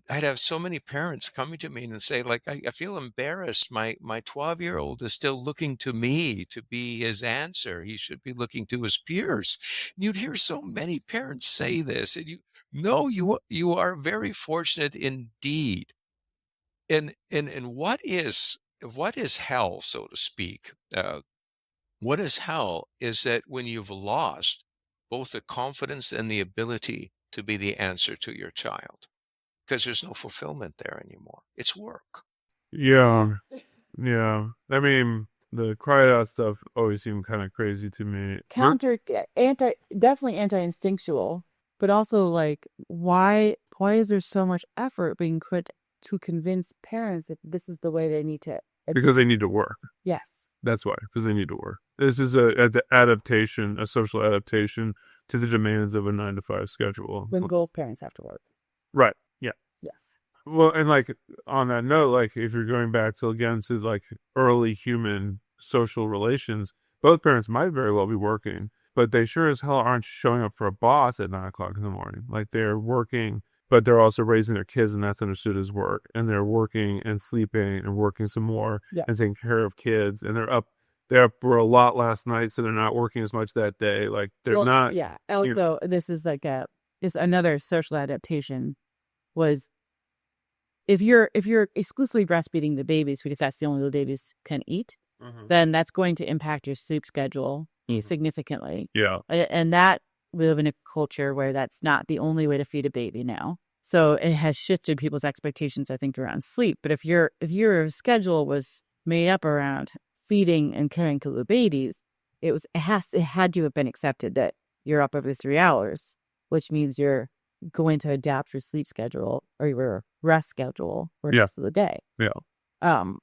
I'd have so many parents coming to me and say, like, I feel embarrassed. My 12-year-old is still looking to me to be his answer. He should be looking to his peers. And you'd hear so many parents say this, and you are very fortunate indeed. And what is hell, so to speak? What is hell is that when you've lost both the confidence and the ability to be the answer to your child, because there's no fulfillment there anymore. It's work. Yeah. Yeah. I mean, the cry out stuff always seemed kind of crazy to me. Definitely anti-instinctual, but also like, why is there so much effort being put to convince parents that this is the way they need to? Because they need to work. Yes. That's why, because they need to work. This is a adaptation, a social adaptation to the demands of a 9-to-5 schedule. When both parents have to work. Right. Yeah. Yes. Well, and like on that note, like if you're going back to like early human social relations, both parents might very well be working, but they sure as hell aren't showing up for a boss at 9 o'clock in the morning. Like they're working, but they're also raising their kids, and that's understood as work. And they're working and sleeping and working some more and taking care of kids. And they're up for a lot last night, so they're not working as much that day. Like they're not. Yeah. Also, this is like is another social adaptation. Was if you're exclusively breastfeeding the babies because that's the only way the babies can eat, then that's going to impact your sleep schedule significantly. Yeah. And that we live in a culture where that's not the only way to feed a baby now. So it has shifted people's expectations, I think, around sleep. But if your schedule was made up around feeding and caring for the babies, it had to have been accepted that you're up every 3 hours, which means you're going to adapt your sleep schedule or your rest schedule for the rest of the day. Yeah. And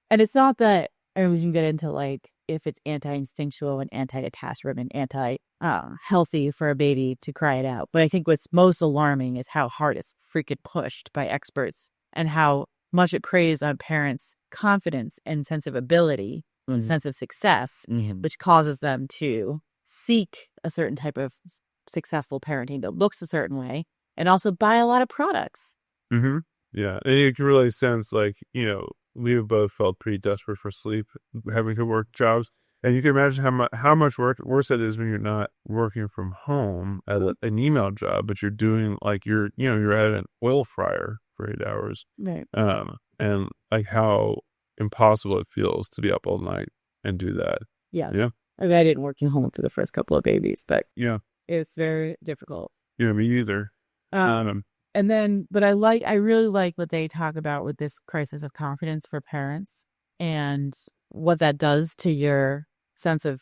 it's not that, I mean, we can get into like if it's anti-instinctual and anti-attachment and anti-healthy for a baby to cry it out. But I think what's most alarming is how hard it's freaking pushed by experts and how much it preys on parents' confidence and sense of ability and sense of success, which causes them to seek a certain type of successful parenting that looks a certain way and also buy a lot of products. Yeah. And you can really sense like, we have both felt pretty desperate for sleep, having to work jobs. And you can imagine how much worse it is when you're not working from home at an email job, but you're doing like you're at an oil fryer for 8 hours. Right. And like how impossible it feels to be up all night and do that. Yeah. Yeah. I mean, I didn't work in home for the first couple of babies, but Yeah. it's very difficult. Yeah, me either. And then, but I really like what they talk about with this crisis of confidence for parents and what that does to your sense of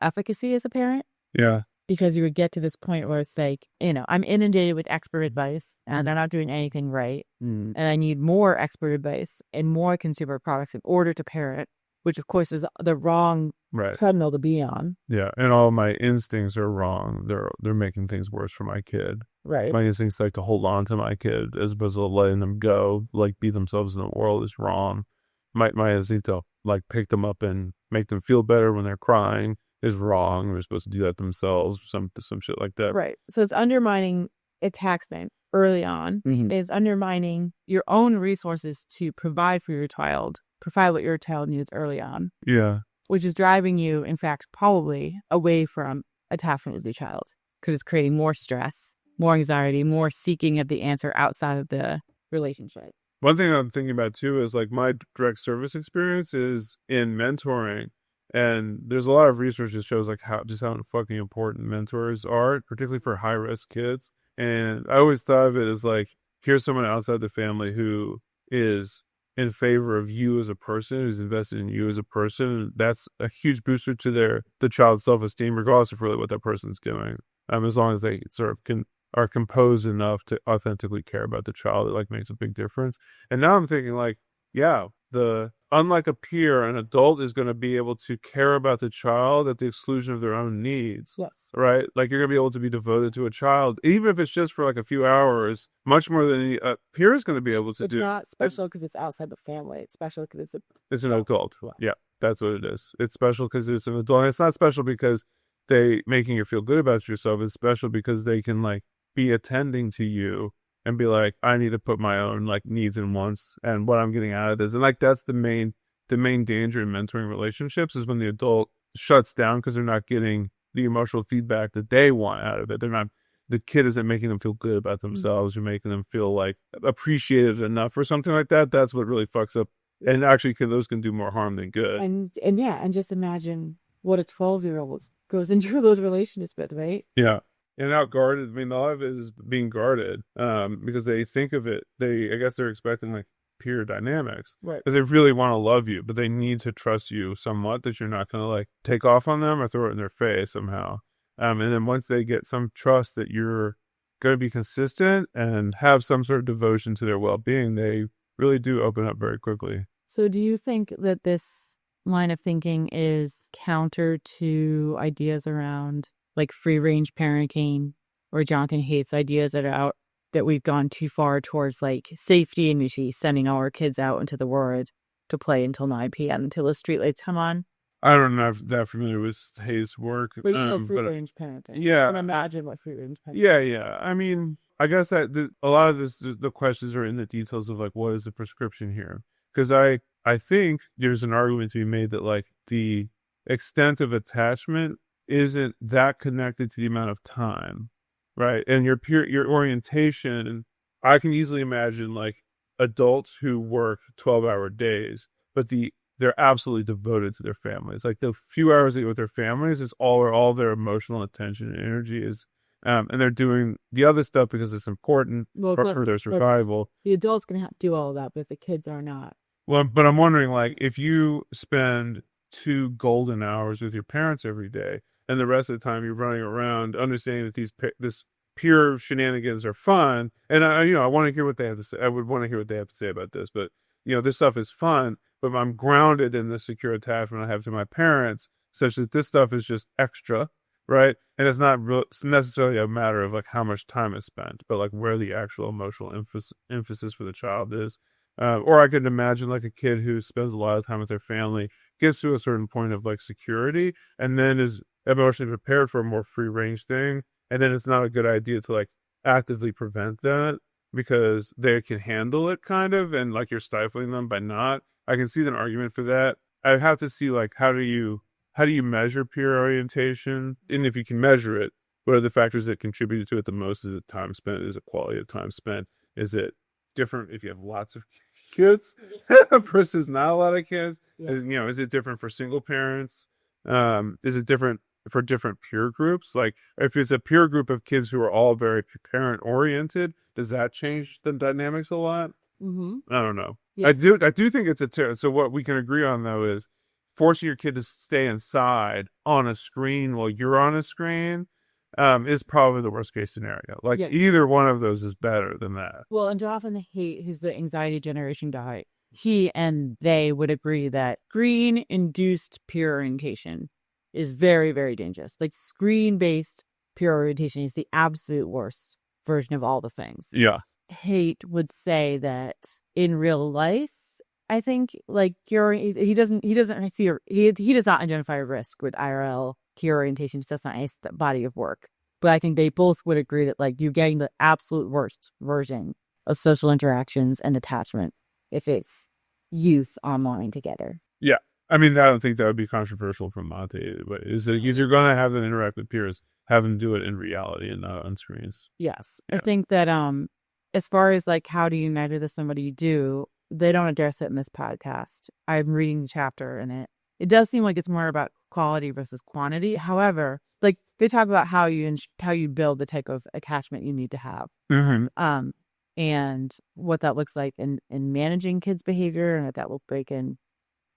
efficacy as a parent. Yeah. Because you would get to this point where it's like, I'm inundated with expert advice and I'm not doing anything right. And I need more expert advice and more consumer products in order to parent, which of course is the wrong treadmill to be on. Yeah. And all my instincts are wrong. They're making things worse for my kid. Right. My instincts like to hold on to my kid as opposed to letting them go, like be themselves in the world is wrong. My instinct to like pick them up and make them feel better when they're crying is wrong. They're supposed to do that themselves, some shit like that. Right. So it's undermining attachment early on. It's undermining your own resources to provide for your child, provide what your child needs early on. Yeah. Which is driving you, in fact, probably away from attachment with your child because it's creating more stress, more anxiety, more seeking of the answer outside of the relationship. One thing I'm thinking about too is like my direct service experience is in mentoring. And there's a lot of research that shows like how fucking important mentors are, particularly for high risk kids. And I always thought of it as like, here's someone outside the family who is in favor of you as a person, who's invested in you as a person. That's a huge booster to the child's self-esteem, regardless of really what that person's doing. As long as they sort of are composed enough to authentically care about the child, it like makes a big difference. And now I'm thinking like, yeah, unlike a peer, an adult is going to be able to care about the child at the exclusion of their own needs. Yes. Right? Like you're going to be able to be devoted to a child, even if it's just for like a few hours, much more than a peer is going to be able to do. It's not special because it's outside the family. It's special because it's an adult. Yeah, that's what it is. It's special because it's an adult. And it's not special because they making you feel good about yourself. It's special because they can like be attending to you and be like, I need to put my own like needs and wants and what I'm getting out of this. And like, that's the main danger in mentoring relationships is when the adult shuts down because they're not getting the emotional feedback that they want out of it. The kid isn't making them feel good about themselves or making them feel like appreciated enough or something like that. That's what really fucks up. And actually those can do more harm than good. And just imagine what a 12-year-old goes into those relationships with, right? Yeah. And out guarded, I mean, a lot of it is being guarded because they think of it, I guess they're expecting like peer dynamics. Right. Because they really want to love you, but they need to trust you somewhat that you're not going to like take off on them or throw it in their face somehow. And then once they get some trust that you're going to be consistent and have some sort of devotion to their well-being, they really do open up very quickly. So do you think that this line of thinking is counter to ideas around like free range parenting, or Jonathan Haidt's ideas that we've gone too far towards like safety and we should be sending our kids out into the world to play until 9 p.m. until the streetlights come on? I don't know if that familiar with Haidt's work. But free range parenting. Yeah. I can imagine what free range parenting Yeah. I mean, I guess that a lot of the questions are in the details of like, what is the prescription here? Because I think there's an argument to be made that like the extent of attachment isn't that connected to the amount of time, right? And your orientation, I can easily imagine like adults who work 12-hour days, but they're absolutely devoted to their families. Like the few hours they get with their families is all their emotional attention and energy is, and they're doing the other stuff because it's important for their survival. The adults can do all of that, but the kids are not. Well, but I'm wondering, like, if you spend 2 golden hours with your parents every day, and the rest of the time you're running around, understanding that this pure shenanigans are fun, and I want to hear what they have to say. I would want to hear what they have to say about this, but this stuff is fun. But I'm grounded in the secure attachment I have to my parents, such that this stuff is just extra, right? And it's not necessarily a matter of like how much time is spent, but like where the actual emotional emphasis for the child is. Or I could imagine like a kid who spends a lot of time with their family, gets to a certain point of like security, and then is emotionally prepared for a more free range thing. And then it's not a good idea to like actively prevent that because they can handle it kind of, and like you're stifling them by not. I can see an argument for that. I have to see like how do you measure peer orientation, and if you can measure it, what are the factors that contribute to it the most? Is it time spent? Is it quality of time spent? Is it different if you have lots of kids versus not a lot of kids? Yeah. Is it different for single parents? Is it different for different peer groups? Like, if it's a peer group of kids who are all very parent oriented, does that change the dynamics a lot? Mm-hmm. I don't know. Yeah. I do think it's so what we can agree on though is forcing your kid to stay inside on a screen while you're on a screen is probably the worst case scenario. Like, Yeah. either one of those is better than that. Well, and Jonathan Haidt, who's the anxiety generation guy, he and they would agree that screen-induced peer orientation is very, very dangerous. Like, screen-based peer orientation is the absolute worst version of all the things. Yeah. Haidt would say that in real life, I think, like, he does not identify a risk with IRL peer orientation. It's just not his body of work. But I think they both would agree that, like, you're getting the absolute worst version of social interactions and attachment if it's youth online together. Yeah. I mean, I don't think that would be controversial from Maté, but is that you're going to have them interact with peers, have them do it in reality and not on screens. Yes. Yeah. I think that as far as, like, how do you measure this and what do you do, they don't address it in this podcast. I'm reading the chapter in it. It does seem like it's more about quality versus quantity. However, like, they talk about how you build the type of attachment you need to have. Mm-hmm. And what that looks like in managing kids' behavior and what that looks like in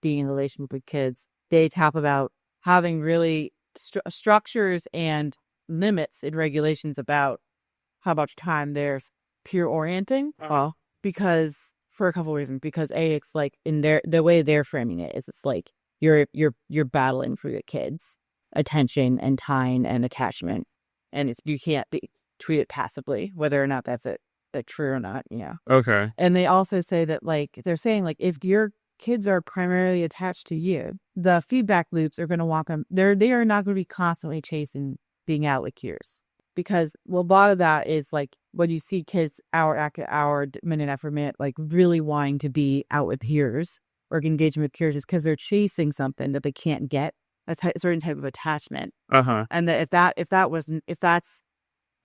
being in a relationship with kids. They talk about having really structures and limits and regulations about how much time there's peer orienting. Because for a couple of reasons. Because it's like in the way they're framing it is it's like you're battling for your kids' attention and time and attachment, and you can't be treated passively, whether or not that's true or not. Okay. And they also say that, like, they're saying, like, if your kids are primarily attached to you, the feedback loops are going to walk them. They are not going to be constantly chasing being out with peers, because a lot of that is like when you see kids hour after hour, minute after minute, like really wanting to be out with peers or engaging with peers, is because they're chasing something that they can't get, a certain type of attachment. And that if that's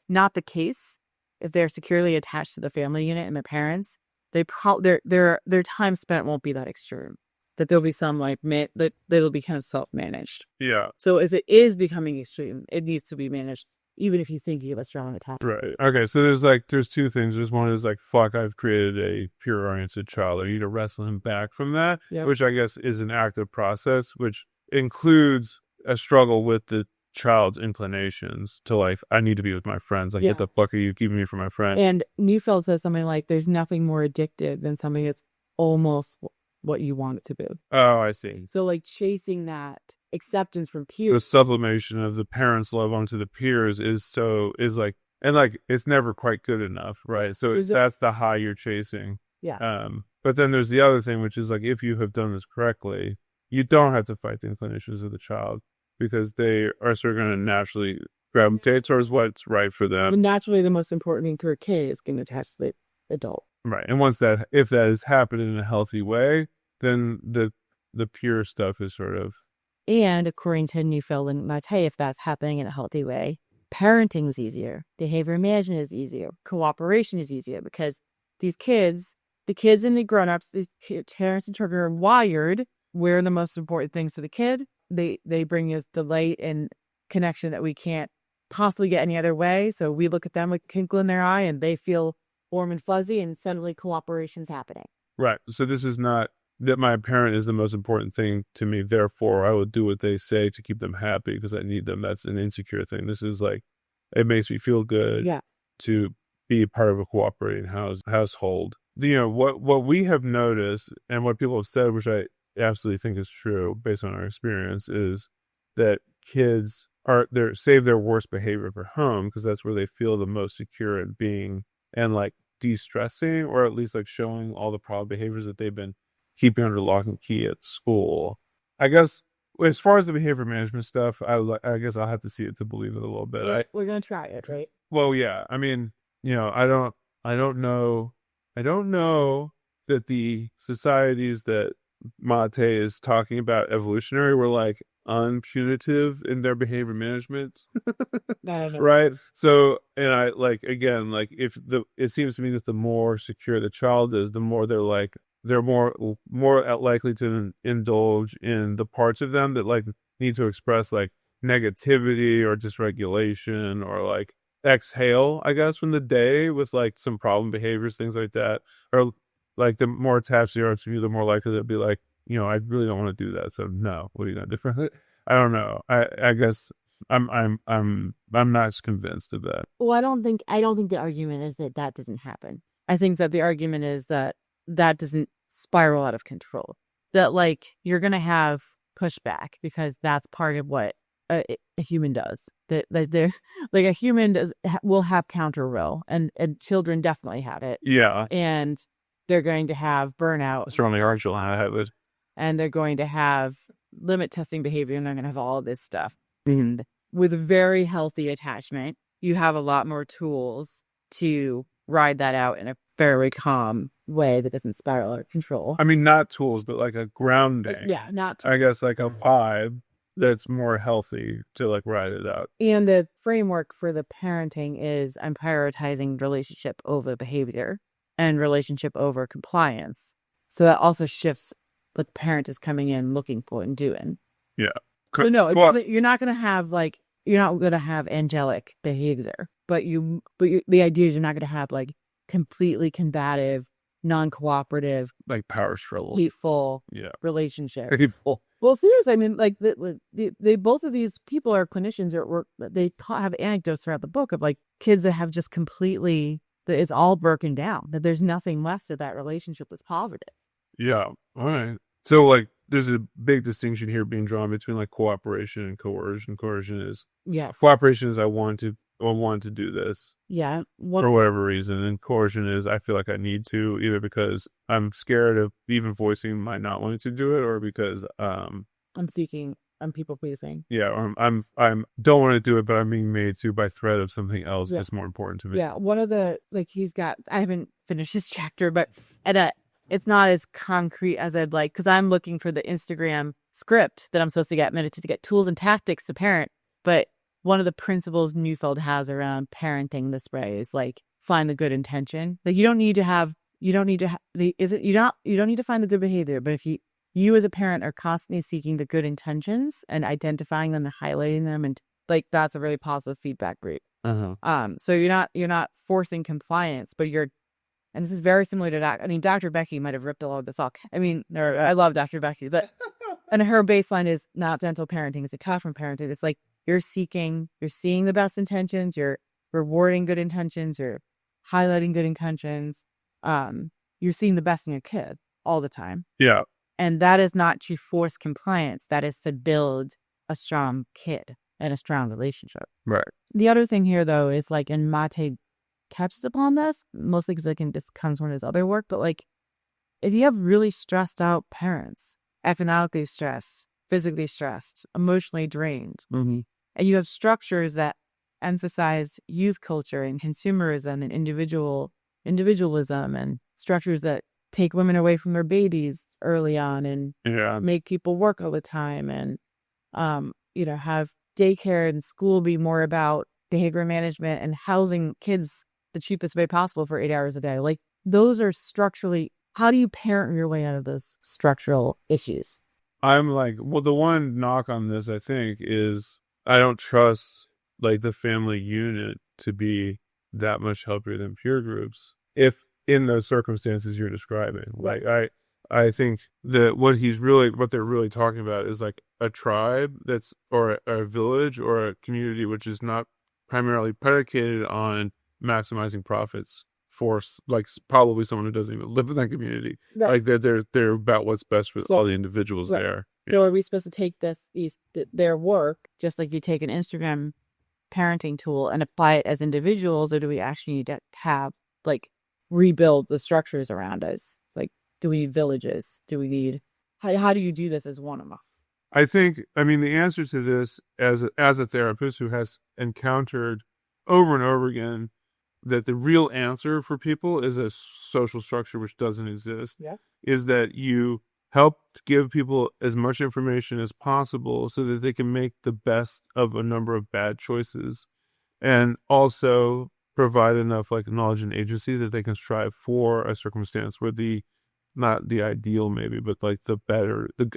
not the case, if they're securely attached to the family unit and the parents, their time spent won't be that extreme. That there'll be some that they'll be kind of self-managed. Yeah. So if it is becoming extreme, it needs to be managed, even if you think you have a strong attachment. Right. Okay. So there's two things. There's one is like, fuck, I've created a peer oriented child. I need to wrestle him back from that, which I guess is an active process, which includes a struggle with the child's inclinations to, like, I need to be with my friends. Like, what the fuck are you keeping me from my friend? And Neufeld says something like, there's nothing more addictive than something that's almost what you want it to be. Oh, I see. So, like, chasing that acceptance from peers. The sublimation of the parents' love onto the peers is like, and like, it's never quite good enough, right? So that's the high you're chasing. Yeah. But then there's the other thing, which is like, if you have done this correctly, you don't have to fight the inclinations of the child, because they are sort of going to naturally gravitate towards what's right for them. But naturally, the most important thing to a kid is getting attached to the adult. Right. And if that has happened in a healthy way, then the pure stuff is sort of. And according to Neufeld and Maté, if that's happening in a healthy way, parenting is easier, behavior management is easier, cooperation is easier, because these kids, the kids and the grown-ups, these parents and children are wired where the most important things to the kid. They bring us delight and connection that we can't possibly get any other way. So we look at them with a twinkle in their eye and they feel warm and fuzzy, and suddenly cooperation's happening. Right. So this is not that my parent is the most important thing to me, therefore I will do what they say to keep them happy because I need them. That's an insecure thing. This is like, it makes me feel good to be part of a cooperating household. What we have noticed and what people have said, which I absolutely think is true based on our experience, is that kids save their worst behavior for home, because that's where they feel the most secure in being and like de-stressing, or at least like showing all the problem behaviors that they've been keeping under lock and key at school. I guess as far as the behavior management stuff, I guess I'll have to see it to believe it a little bit. We're gonna try it, right? Well, yeah. I mean, I don't know that the societies that Maté is talking about evolutionary were like unpunitive in their behavior management. Right. So, and I like, again, like it seems to me that the more secure the child is, the more they're like, they're more likely to indulge in the parts of them that like need to express like negativity or dysregulation or like exhale, I guess, from the day with like some problem behaviors, things like that. Or like the more attached they are to you, the more likely they'll be like, I really don't want to do that. So no, what are you gonna do for it? I don't know. I guess I'm not as convinced of that. Well, I don't think the argument is that doesn't happen. I think that the argument is that doesn't spiral out of control. That like you're gonna have pushback because that's part of what a human does. That they're like a human will have counter will, and children definitely had it. Yeah, And they're going to have burnout, certainly Archel have it. and they're going to have limit testing behavior, and they're going to have all this stuff. And with a very healthy attachment, you have a lot more tools to ride that out in a very calm way that doesn't spiral out of control. I mean, not tools, but like a grounding. Yeah, not I guess like a vibe that's more healthy to like ride it out. And the framework for the parenting is I'm prioritizing relationship over behavior and relationship over compliance. So that also shifts what the parent is coming in looking for and doing. Yeah. So no, Well, you're not going to have angelic behavior, but the idea is you're not going to have like completely combative, non-cooperative, like power struggle. hateful Yeah. relationship. Hateful. Well, seriously, I mean, like they both of these people are clinicians, they have anecdotes throughout the book of like kids that have just completely, that it's all broken down, that there's nothing left of that relationship that's positive. Yeah. All right. So like there's a big distinction here being drawn between like cooperation and coercion. Coercion is cooperation is I want to do this Yeah. for whatever reason, and coercion is I feel like I need to, either because I'm scared of even voicing my not wanting to do it, or because I'm people pleasing. Yeah, or I'm don't want to do it, but I'm being made to by threat of something else that's more important to me. Yeah. One of the I haven't finished this chapter, but it's not as concrete as I'd like, because I'm looking for the Instagram script that I'm supposed to get to get tools and tactics to parent. But one of the principles Neufeld has around parenting this way is like find the good intention. Like you don't need to find the good behavior, but if you as a parent are constantly seeking the good intentions and identifying them and highlighting them, and like that's a really positive feedback group. So you're not forcing compliance, but and this is very similar to that. I mean, Dr. Becky might have ripped a lot of this off. I mean, I love Dr. Becky, but and her baseline is not gentle parenting, it's a tough parenting. It's like you're seeing the best intentions, you're rewarding good intentions, you're highlighting good intentions. You're seeing the best in your kid all the time. Yeah. And that is not to force compliance. That is to build a strong kid and a strong relationship. Right. The other thing here, though, is like, and Maté touches upon this, mostly because this comes from his other work, but like, if you have really stressed out parents, economically stressed, physically stressed, emotionally drained, and you have structures that emphasize youth culture and consumerism and individualism, and structures that take women away from their babies early on and make people work all the time, and have daycare and school be more about behavior management and housing kids the cheapest way possible for 8 hours a day. Like those are structurally, how do you parent your way out of those structural issues? I'm like, well, the one knock on this, I think, is I don't trust like the family unit to be that much healthier than peer groups if in those circumstances you're describing. Like I think that what they're really talking about is like a tribe or a village or a community which is not primarily predicated on maximizing profits for like probably someone who doesn't even live in that community. Like they're about what's best for all the individuals there. So are we supposed to take their work, just like you take an Instagram parenting tool, and apply it as individuals, or do we actually need to have like rebuild the structures around us? Like, do we need villages? Do we need how do you do this as one of them? I think, I mean, the answer to this as a therapist who has encountered over and over again that the real answer for people is a social structure which doesn't exist, is that you help give people as much information as possible so that they can make the best of a number of bad choices, and also provide enough like knowledge and agency that they can strive for a circumstance where the not the ideal maybe, but like the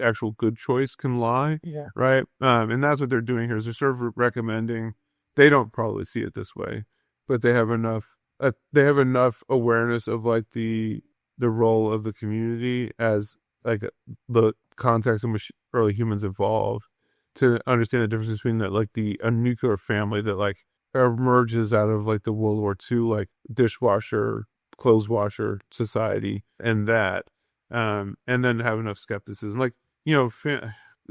actual good choice can lie. Yeah. Right. And that's what they're doing here is they're sort of recommending, they don't probably see it this way, but they have enough awareness of like the role of the community as like the context in which early humans evolved to understand the difference between that, like a nuclear family that like emerges out of like the World War II, like dishwasher, clothes washer society, and and then have enough skepticism. Like,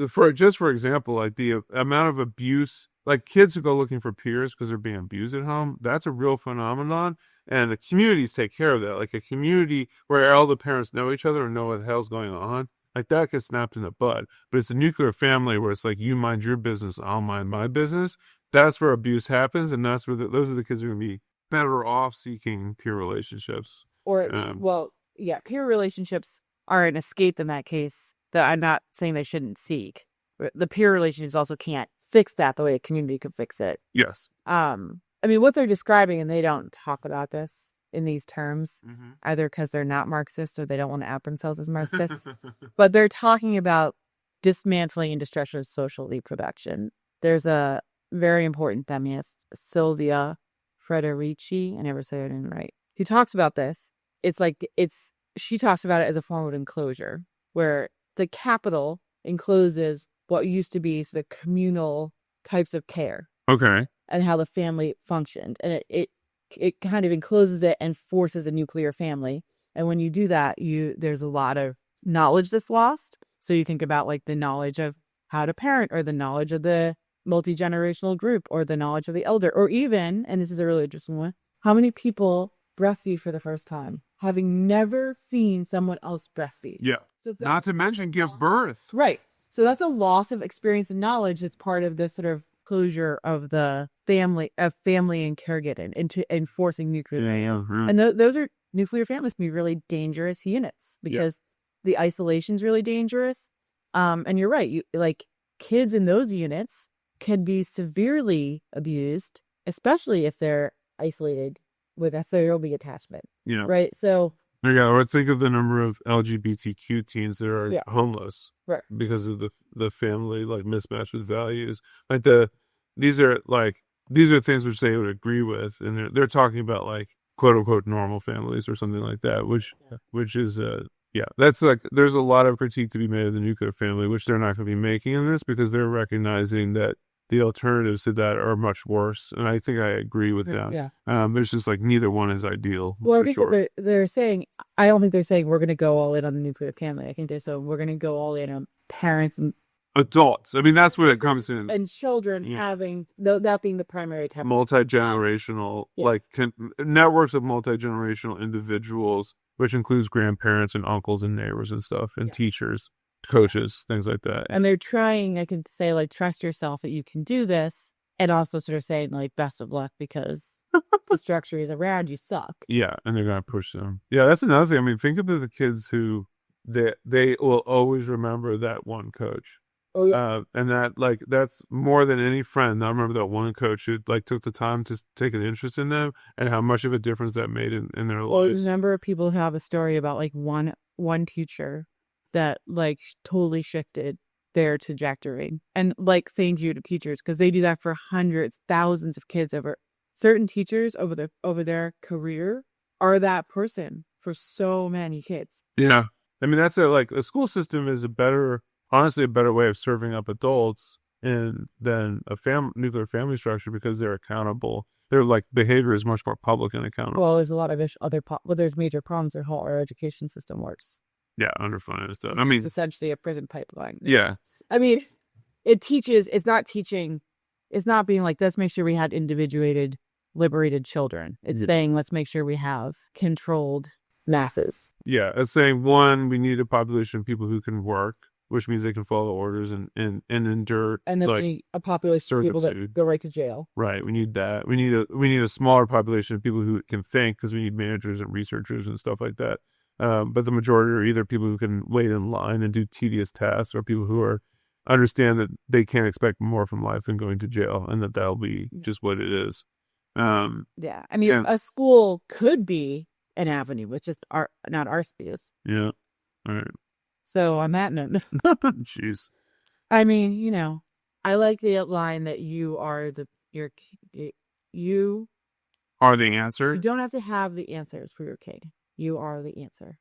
for example, like the amount of abuse, like kids who go looking for peers because they're being abused at home, that's a real phenomenon. And the communities take care of that. Like a community where all the parents know each other and know what the hell's going on, like that gets snapped in the bud. But it's a nuclear family where it's like, you mind your business, I'll mind my business. That's where abuse happens. And that's where those are the kids who are going to be better off seeking peer relationships. Or, peer relationships are an escape in that case that I'm not saying they shouldn't seek. The peer relationships also can't fix that the way a community could fix it. Yes. I mean, what they're describing, and they don't talk about this in these terms, either because they're not Marxist or they don't want to out themselves as Marxists, but they're talking about dismantling industrial social reproduction. There's a very important feminist, Sylvia Federici, I never say her name right, who talks about this. She talks about it as a form of enclosure, where the capital encloses what used to be the communal types of care. Okay. And how the family functioned. And it kind of encloses it and forces a nuclear family. And when you do that, there's a lot of knowledge that's lost. So you think about like the knowledge of how to parent, or the knowledge of the multi-generational group, or the knowledge of the elder, or even, and this is a really interesting one, how many people breastfeed for the first time, having never seen someone else breastfeed. Yeah. So not to mention give birth. Right. So that's a loss of experience and knowledge that's part of this sort of closure of the family and caregiving into enforcing nuclear. And those are nuclear families can be really dangerous units because the isolation is really dangerous. And you're right. Like kids in those units can be severely abused, especially if they're isolated with therapy attachment. Yeah. Right. So. Yeah, or think of the number of LGBTQ teens that are homeless, right, because of the family like mismatch with values. Like these are things which they would agree with, and they're talking about like quote unquote normal families or something like that, which is that's like there's a lot of critique to be made of the nuclear family, which they're not going to be making in this because they're recognizing that the alternatives to that are much worse, and I think I agree with that. Yeah. There's just like neither one is ideal. Well, I for think sure. they're saying, I don't think they're saying we're going to go all in on the nuclear family. I think they're saying we're going to go all in on parents and adults. I mean, that's what it comes in. And children having that being the primary type. Multi-generational, networks of multi-generational individuals, which includes grandparents and uncles and neighbors and stuff, and teachers, coaches, things like that. And they're trying, I can say, like, trust yourself that you can do this, and also sort of saying, like, best of luck because the structure is around you suck. Yeah, and they're going to push them. Yeah, that's another thing. I mean, think about the kids who they will always remember that one coach. Oh, yeah. And that's more than any friend. I remember that one coach who like took the time to take an interest in them and how much of a difference that made in their lives. Well, remember people who have a story about like one teacher that like totally shifted their trajectory. And like, thank you to teachers, because they do that for hundreds, thousands of kids over certain teachers over their career are that person for so many kids. Yeah. I mean, that's a school system is honestly a better way of serving up adults than a nuclear family structure because they're accountable. Their like behavior is much more public and accountable. Well, there's a lot of there's major problems with how our education system works. Yeah, underfunded and stuff. I mean, it's essentially a prison pipeline. Yeah. I mean, it's not teaching, it's not being like, let's make sure we had individuated, liberated children. It's saying, let's make sure we have controlled masses. Yeah, it's saying, one, we need a population of people who can work, which means they can follow orders and endure. And then we need a population of people that go right to jail. Right, we need that. We need a smaller population of people who can think, because we need managers and researchers and stuff like that. But the majority are either people who can wait in line and do tedious tasks, or people who understand that they can't expect more from life than going to jail, and that'll be just what it is. I mean, a school could be an avenue, which is not our space. Yeah. All right. So on that note, Jeez. I mean, you know, I like the line that you are you Are the answer? don't have to have the answers for your kid. You are the answer.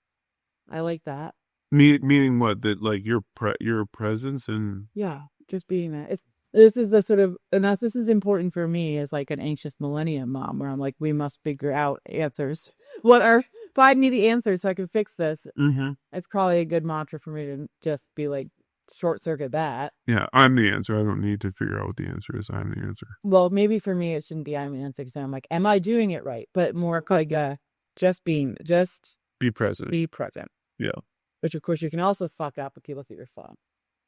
I like that. Meaning what? That like your presence and Yeah, just being that. This is the sort of, and this is important for me as like an anxious millennium mom, where I'm like, we must figure out answers. Find me the answers so I can fix this. It's probably a good mantra for me to just be like, short circuit that. yeah, I'm the answer. I don't need to figure out what the answer is. I'm the answer. Well, maybe for me it shouldn't be I'm the answer, because I'm like, am I doing it right? But more like just Be present. be present. Yeah. Which of course you can also fuck up if you look at your phone.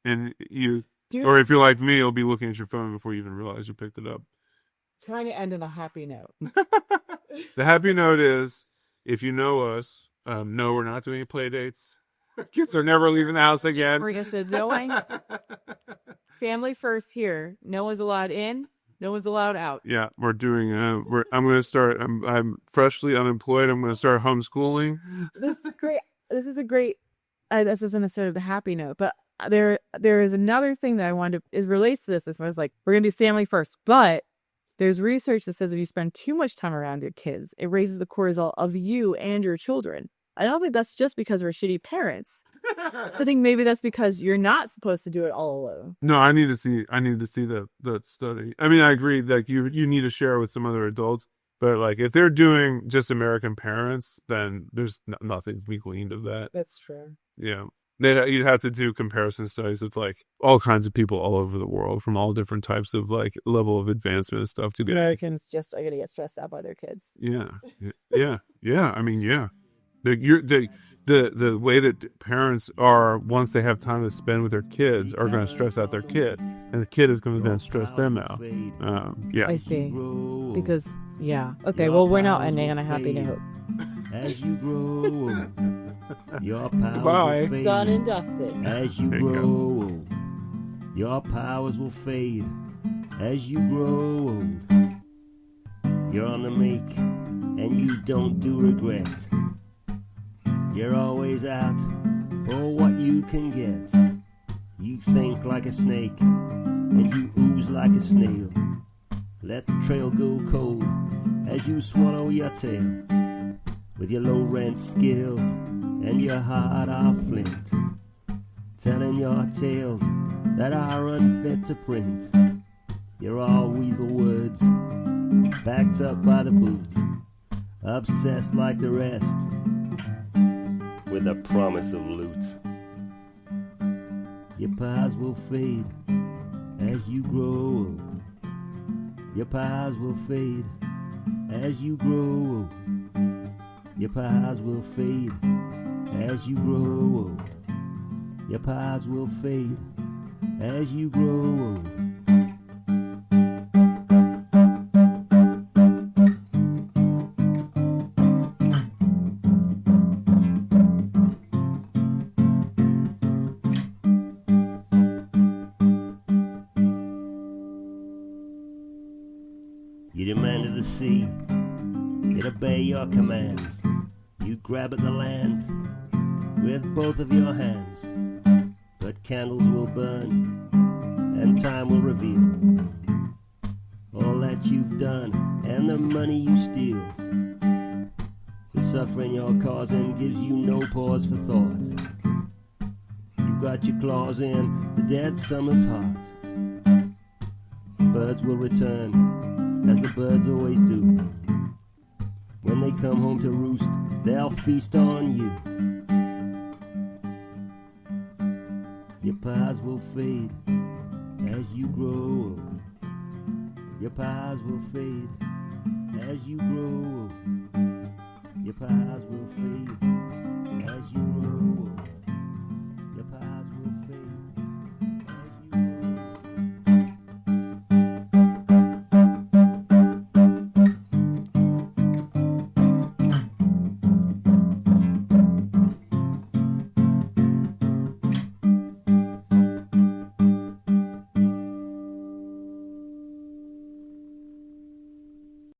And you, Dude. or if you're like me, you'll be looking at your phone before you even realize you picked it up. Trying to end on a happy note. The happy note is, if you know us, no, we're not doing play dates. Kids are never leaving the house again. We're just knowing family first here. No one's allowed in. No one's allowed out. Yeah, we're doing. I'm going to start. I'm freshly unemployed. I'm going to start homeschooling. This is great. This is a great. This isn't necessarily the happy note, but there is another thing that I wanted to, is relates to this. This was like, we're going to do family first, but there's research that says if you spend too much time around your kids, it raises the cortisol of you and your children. I don't think that's just because we're shitty parents. I think maybe that's because you're not supposed to do it all alone. No, I need to see that study. I mean, I agree that you need to share with some other adults, but like if they're doing just American parents, then there's nothing to be gleaned of that. That's true. Yeah. You'd have to do comparison studies with like all kinds of people all over the world from all different types of like level of advancement and stuff to get. Americans just are gonna get stressed out by their kids. Yeah. I mean, yeah. The way that parents are, once they have time to spend with their kids, are going to stress out their kid, and the kid is going to then stress them out. Yeah. I see. Because okay. Well, we're not ending on a happy note. As you grow, your powers Bye. will fade. Done and dusted. As you There you grow old, your powers will fade. As you grow old, you're on the make, and you don't do regret. You're always out for what you can get. You think like a snake, and you ooze like a snail. Let the trail go cold as you swallow your tail. With your low rent skills and your heart of flint, telling your tales that are unfit to print. You're all weasel words, backed up by the boots, obsessed like the rest, with a promise of loot. Your pies will fade as you grow old. Your pies will fade as you grow old. Your pies will fade as you grow old. Your pies will fade as you grow old. You demanded the sea, it obey your commands. You grab at the land with both of your hands. But candles will burn and time will reveal all that you've done and the money you steal. The suffering you're causing gives you no pause for thought. You got your claws in the dead summer's heart. Birds will return as the birds always do. When they come home to roost, they'll feast on you. Your pies will fade as you grow old. Your pies will fade as you grow old.